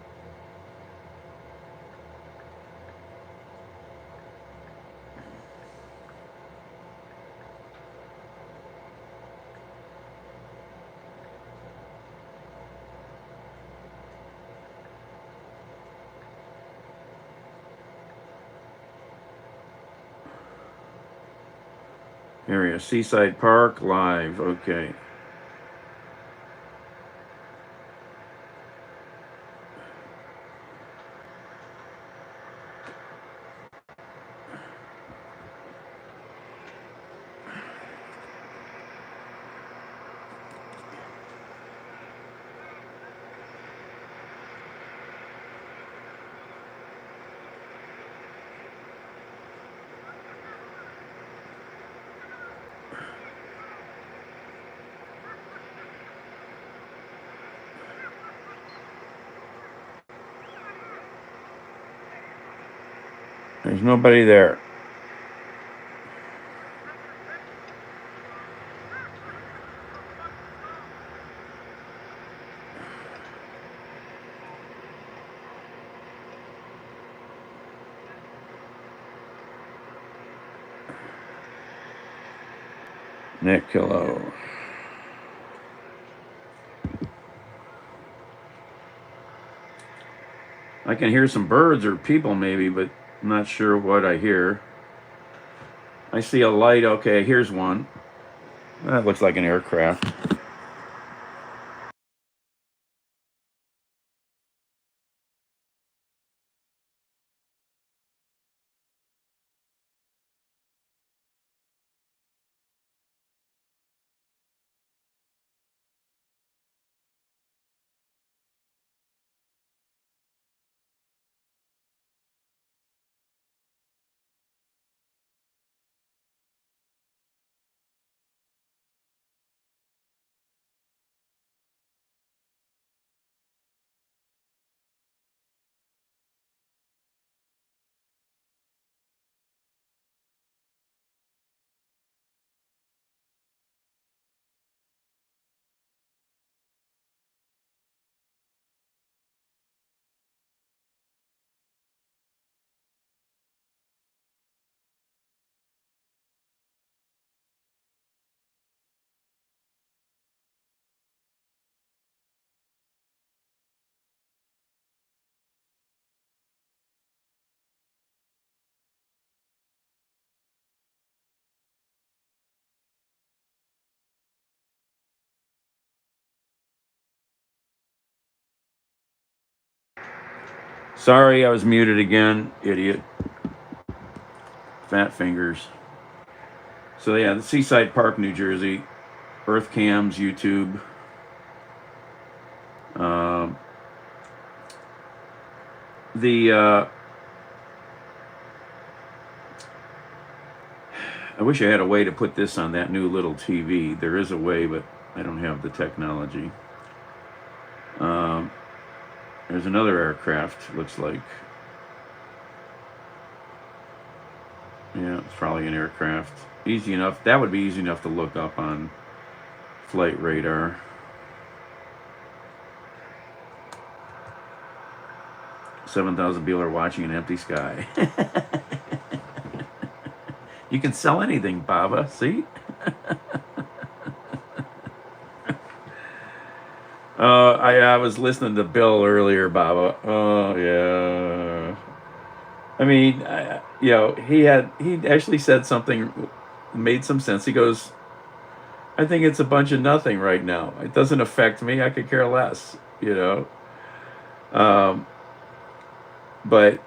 Area Seaside Park live. Okay. There's nobody there. Nick, hello. I can hear some birds or people maybe, but I'm not sure what I hear. I see a light. Okay, here's one. That looks like an aircraft. Sorry, I was muted again, idiot. Fat fingers. So yeah, the Seaside Park, New Jersey. Earth Cams, YouTube. The I wish I had a way to put this on that new little TV. There is a way, but I don't have the technology. There's another aircraft, looks like. Yeah, it's probably an aircraft. Easy enough. That would be easy enough to look up on flight radar. $7,000 people are watching an empty sky. You can sell anything, Baba. See? I was listening to Bill earlier, Baba. Oh, yeah. I mean, he actually said something, made some sense. He goes, I think it's a bunch of nothing right now. It doesn't affect me. I could care less, Um, but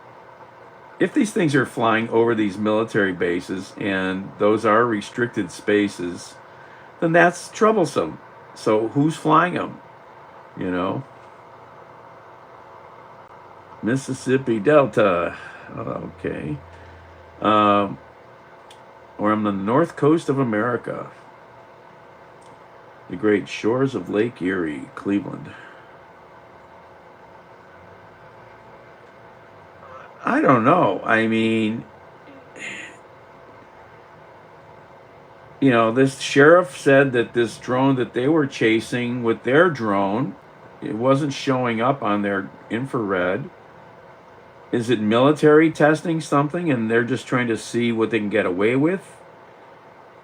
if these things are flying over these military bases and those are restricted spaces, then that's troublesome. So who's flying them? You know, Mississippi Delta. Okay. Um, or on the north coast of America, the great shores of Lake Erie, Cleveland. I don't know. I mean, this sheriff said that this drone that they were chasing with their drone, it wasn't showing up on their infrared. Is it military testing something and they're just trying to see what they can get away with?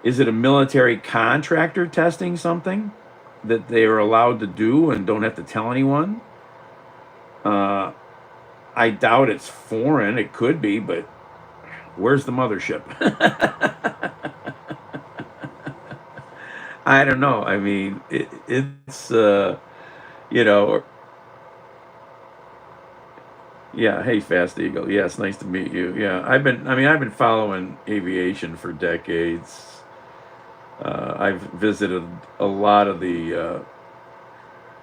Is it a military contractor testing something that they are allowed to do and don't have to tell anyone? I doubt it's foreign. It could be, but where's the mothership? I don't know. I mean, it's you know, yeah. Hey, Fast Eagle. Yes, nice to meet you. Yeah, I've been following aviation for decades. I've visited a lot of the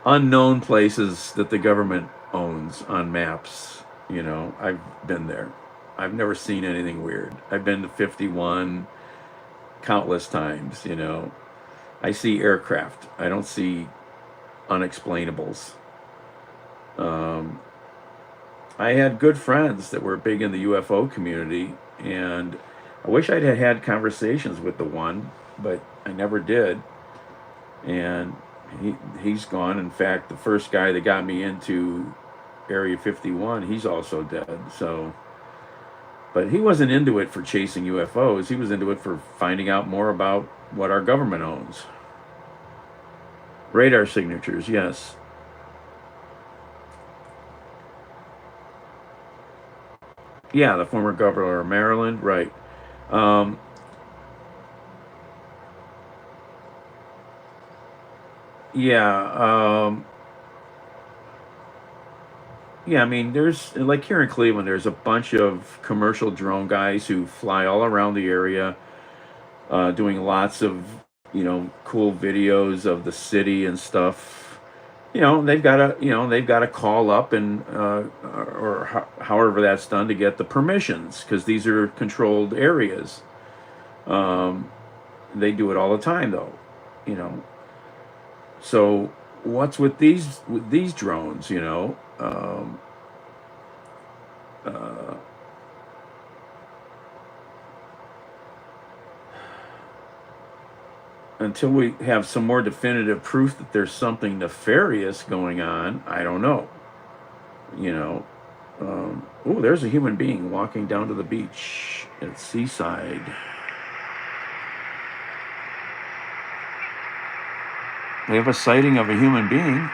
unknown places that the government owns on maps. I've been there. I've never seen anything weird. I've been to 51 countless times. I see aircraft. I don't see unexplainables. Um, I had good friends that were big in the UFO community, and I wish I'd had conversations with the one, but I never did. And he's gone. In fact, the first guy that got me into Area 51, he's also dead. So, but he wasn't into it for chasing UFOs. He was into it for finding out more about what our government owns. Radar signatures, yes. Yeah, the former governor of Maryland, right. Um, yeah, yeah, I mean, there's, like here in Cleveland, there's a bunch of commercial drone guys who fly all around the area, doing lots of, cool videos of the city and stuff. They've got to call up and, however that's done to get the permissions, because these are controlled areas. Um, they do it all the time, though, you know. So what's with these drones? Uh, until we have some more definitive proof that there's something nefarious going on, I don't know. You know. Oh, there's a human being walking down to the beach at Seaside. We have a sighting of a human being.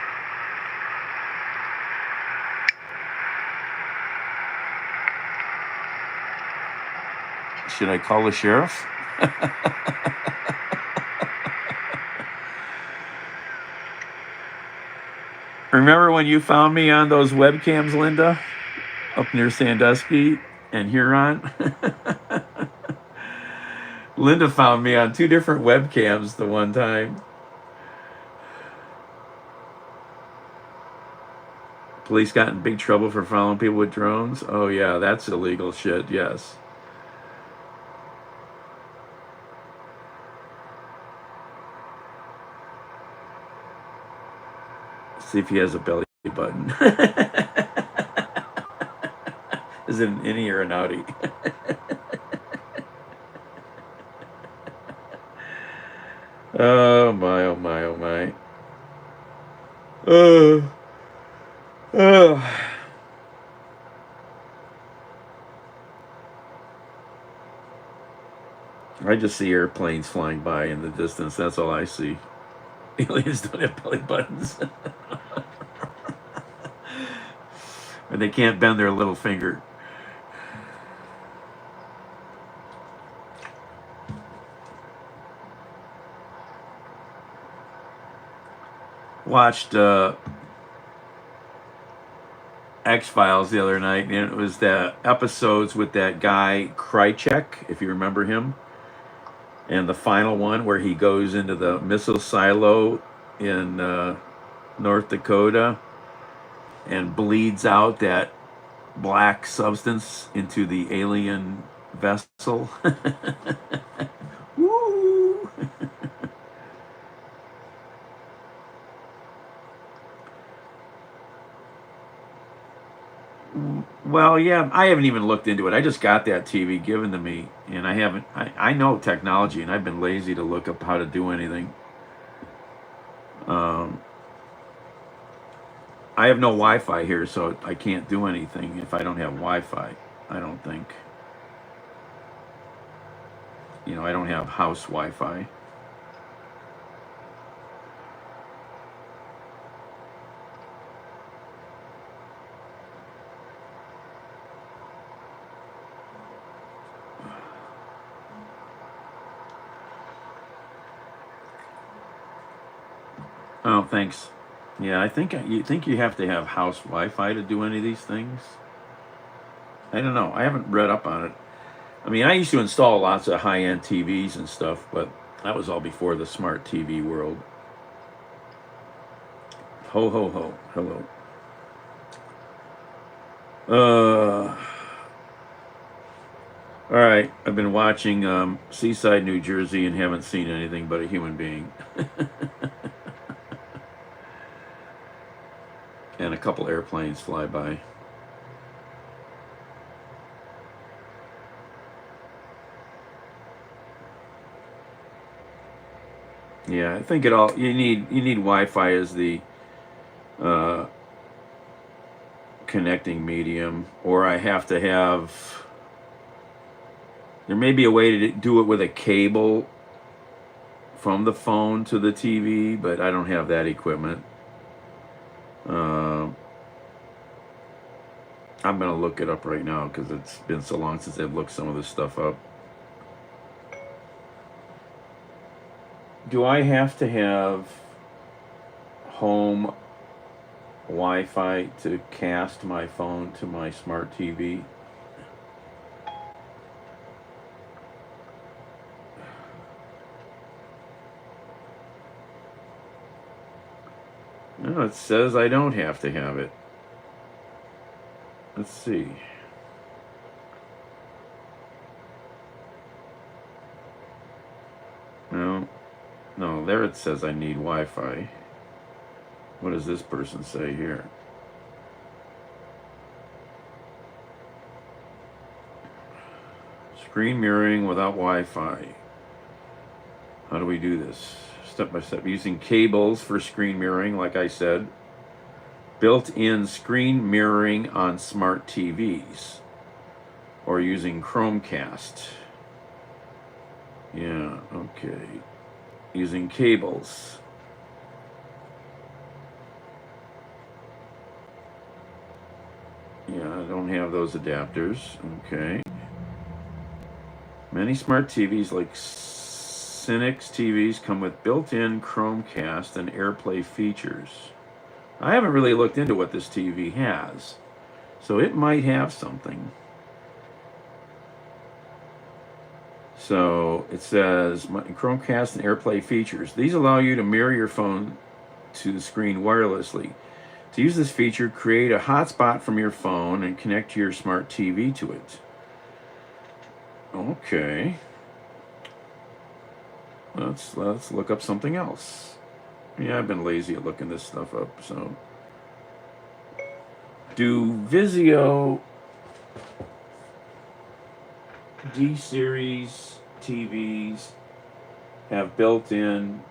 Should I call the sheriff? Remember when you found me on those webcams, Linda, up near Sandusky and Huron? Linda found me on two different webcams the one time. Police got in big trouble for following people with drones. Oh yeah, that's illegal shit. Yes. See if he has a belly button. Is it an innie or an outie? Oh my, oh my, oh my. Oh. Oh. I just see airplanes flying by in the distance. That's all I see. Aliens don't have belly buttons. And they can't bend their little finger. watched X-Files the other night, and it was the episodes with that guy Krychek, if you remember him, and the final one where he goes into the missile silo in North Dakota and bleeds out that black substance into the alien vessel. Woo! Well, yeah, I haven't even looked into it. I just got that TV given to me, and I haven't. I know technology, and I've been lazy to look up how to do anything. I have no Wi-Fi here, so I can't do anything if I don't have Wi-Fi. I don't think. I don't have house Wi-Fi. Oh, thanks. Yeah, I think you have to have house Wi-Fi to do any of these things. I don't know. I haven't read up on it. I mean, I used to install lots of high-end TVs and stuff, but that was all before the smart TV world. Ho ho ho. Hello. All right. I've been watching Seaside, New Jersey, and haven't seen anything but a human being. And a couple airplanes fly by. Yeah, I think you need Wi-Fi as the connecting medium, or I have to have. There may be a way to do it with a cable from the phone to the TV, but I don't have that equipment. I'm gonna look it up right now because it's been so long since I've looked some of this stuff up. Do I have to have home Wi-Fi to cast my phone to my smart TV? No, it says I don't have to have it. Let's see. No, there it says I need Wi-Fi. What does this person say here? Screen mirroring without Wi-Fi. How do we do this? Step by step. Using cables for screen mirroring, like I said. Built-in screen mirroring on smart TVs. Or using Chromecast. Yeah, okay. Using cables. Yeah, I don't have those adapters. Okay. Many smart TVs like Cynix TVs come with built-in Chromecast and AirPlay features. I haven't really looked into what this TV has, so it might have something. So it says Chromecast and AirPlay features. These allow you to mirror your phone to the screen wirelessly. To use this feature, create a hotspot from your phone and connect your smart TV to it. Okay. Let's look up something else. Yeah, I've been lazy at looking this stuff up, so. Do Vizio D-series TVs have built-in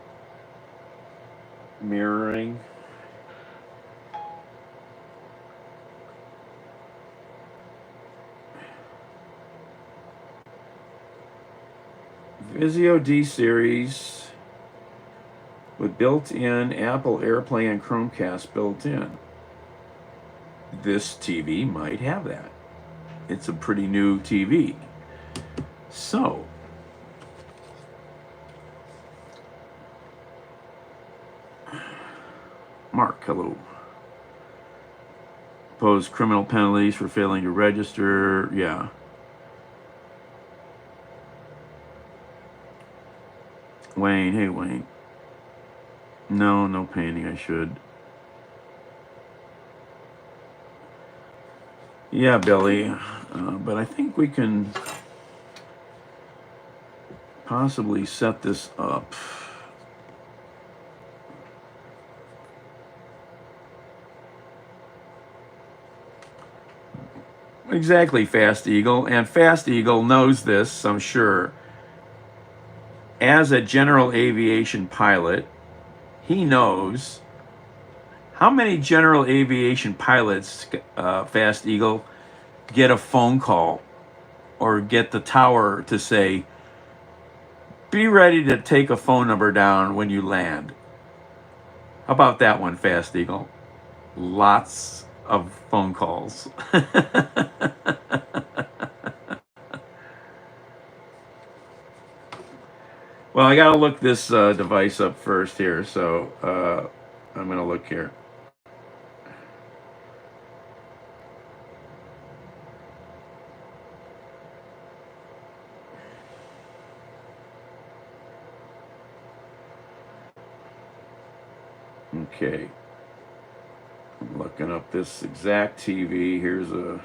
mirroring? Vizio D-series with built-in Apple AirPlay and Chromecast built in. This TV might have that. It's a pretty new TV. So, Mark, hello. Impose criminal penalties for failing to register. Yeah. Wayne, hey Wayne. No painting, I should. Yeah, Billy. But I think we can possibly set this up. Exactly, Fast Eagle. And Fast Eagle knows this, I'm sure. As a general aviation pilot, he knows how many general aviation pilots, Fast Eagle, get a phone call or get the tower to say, be ready to take a phone number down when you land. How about that one, Fast Eagle? Lots of phone calls. Well, I got to look this device up first here, so I'm going to look here. Okay. I'm looking up this exact TV. Here's a...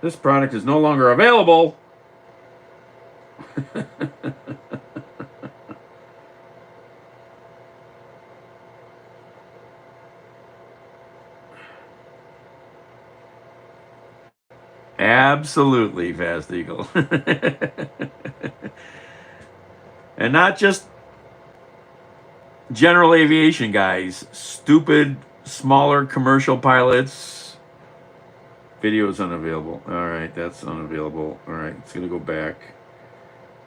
This product is no longer available. Absolutely, Fast Eagle. And not just general aviation guys, stupid, smaller commercial pilots. Video is unavailable. All right, that's unavailable. All right, it's going to go back.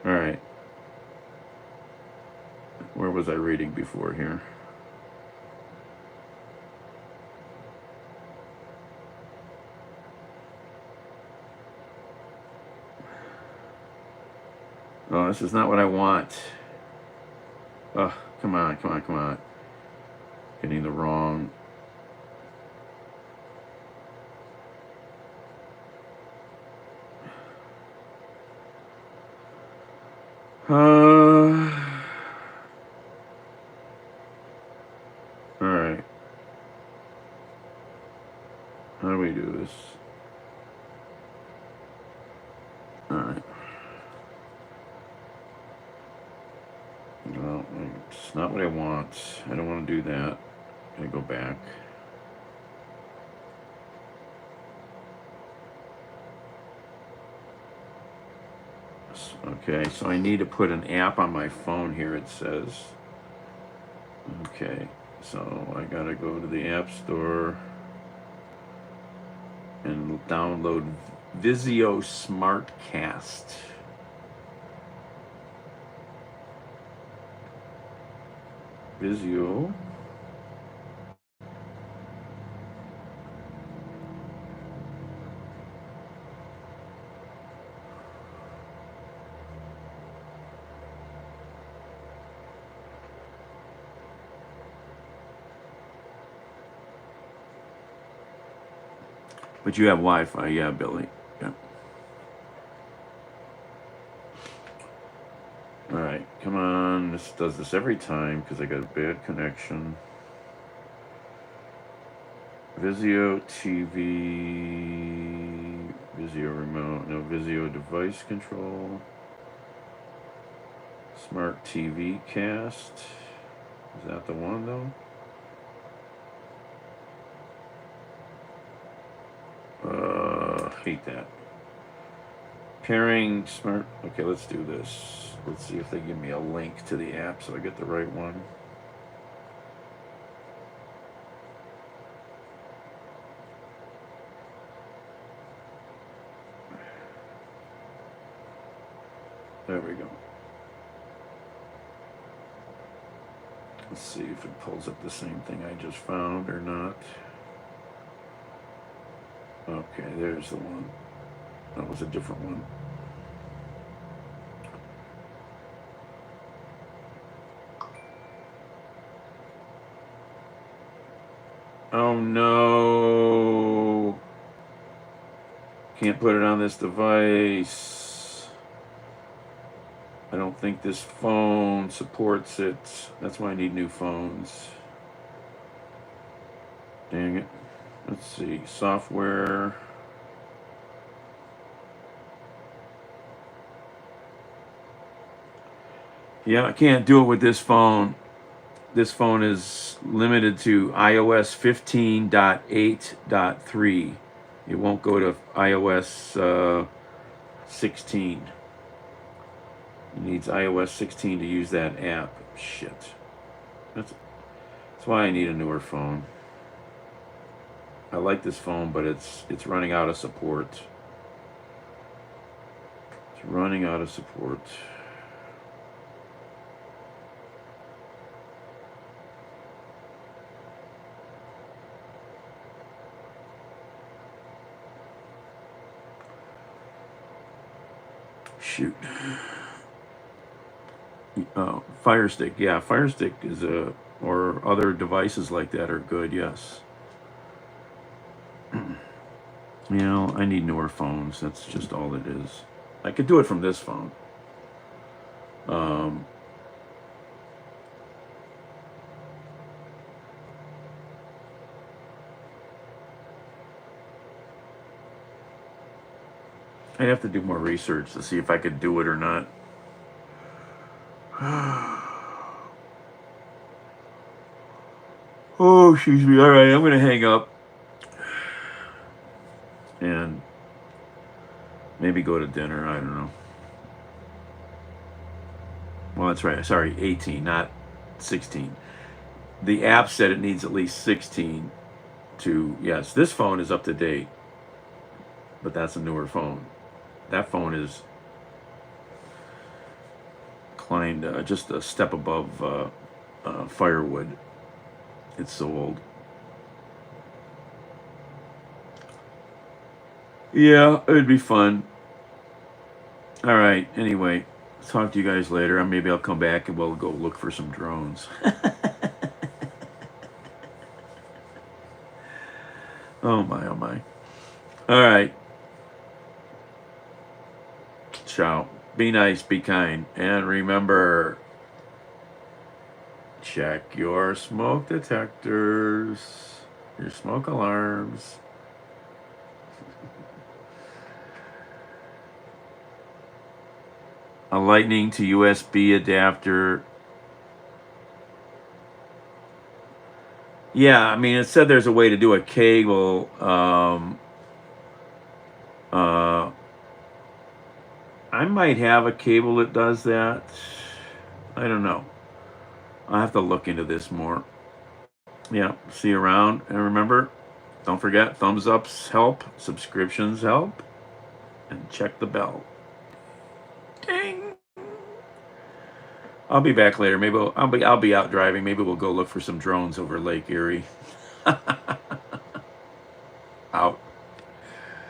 All right. Where was I reading before here? Oh, this is not what I want. Oh, come on. Getting the wrong. All right. How do we do this? All right. Well, it's not what I want. I don't want to do that. I go back. Okay, so I need to put an app on my phone here, it says. Okay, so I gotta go to the App Store and download Vizio Smartcast. Vizio. But you have Wi-Fi, yeah, Billy. Yeah. All right, come on. This does this every time because I got a bad connection. Vizio TV, Vizio remote, no Vizio device control, Smart TV cast. Is that the one though? Hate that. Pairing smart. Okay, let's do this. Let's see if they give me a link to the app so I get the right one. There we go. Let's see if it pulls up the same thing I just found or not. Okay, there's the one. That was a different one. Oh no. Can't put it on this device. I don't think this phone supports it. That's why I need new phones. Dang it. Let's see. Software. Yeah, I can't do it with this phone. This phone is limited to iOS 15.8.3. It won't go to iOS 16. It needs iOS 16 to use that app. Shit. That's why I need a newer phone. I like this phone, but it's running out of support. It's running out of support. Shoot. Fire Stick. Yeah, Fire Stick is or other devices like that are good. Yes. You know, I need newer phones. That's just all it is. I could do it from this phone. I'd have to do more research to see if I could do it or not. Oh, excuse me. All right, I'm going to hang up and maybe go to dinner. I don't know. Well, that's right. Sorry, 18, not 16. The app said it needs at least 16 to, yes, this phone is up to date, but that's a newer phone. That phone is climbed just a step above firewood. It's so old. Yeah, it would be fun. All right. Anyway, talk to you guys later. Maybe I'll come back and we'll go look for some drones. Oh my, oh my. All right. Ciao. Be nice, be kind, and remember, check your smoke detectors, your smoke alarms. A lightning to USB adapter. Yeah, I mean, it said there's a way to do a cable. I might have a cable that does that. I don't know. I'll have to look into this more. Yeah, see you around. And remember, don't forget, thumbs ups help, subscriptions help, and check the bell. Ding. I'll be back later. Maybe I'll be out driving. Maybe we'll go look for some drones over Lake Erie. Out.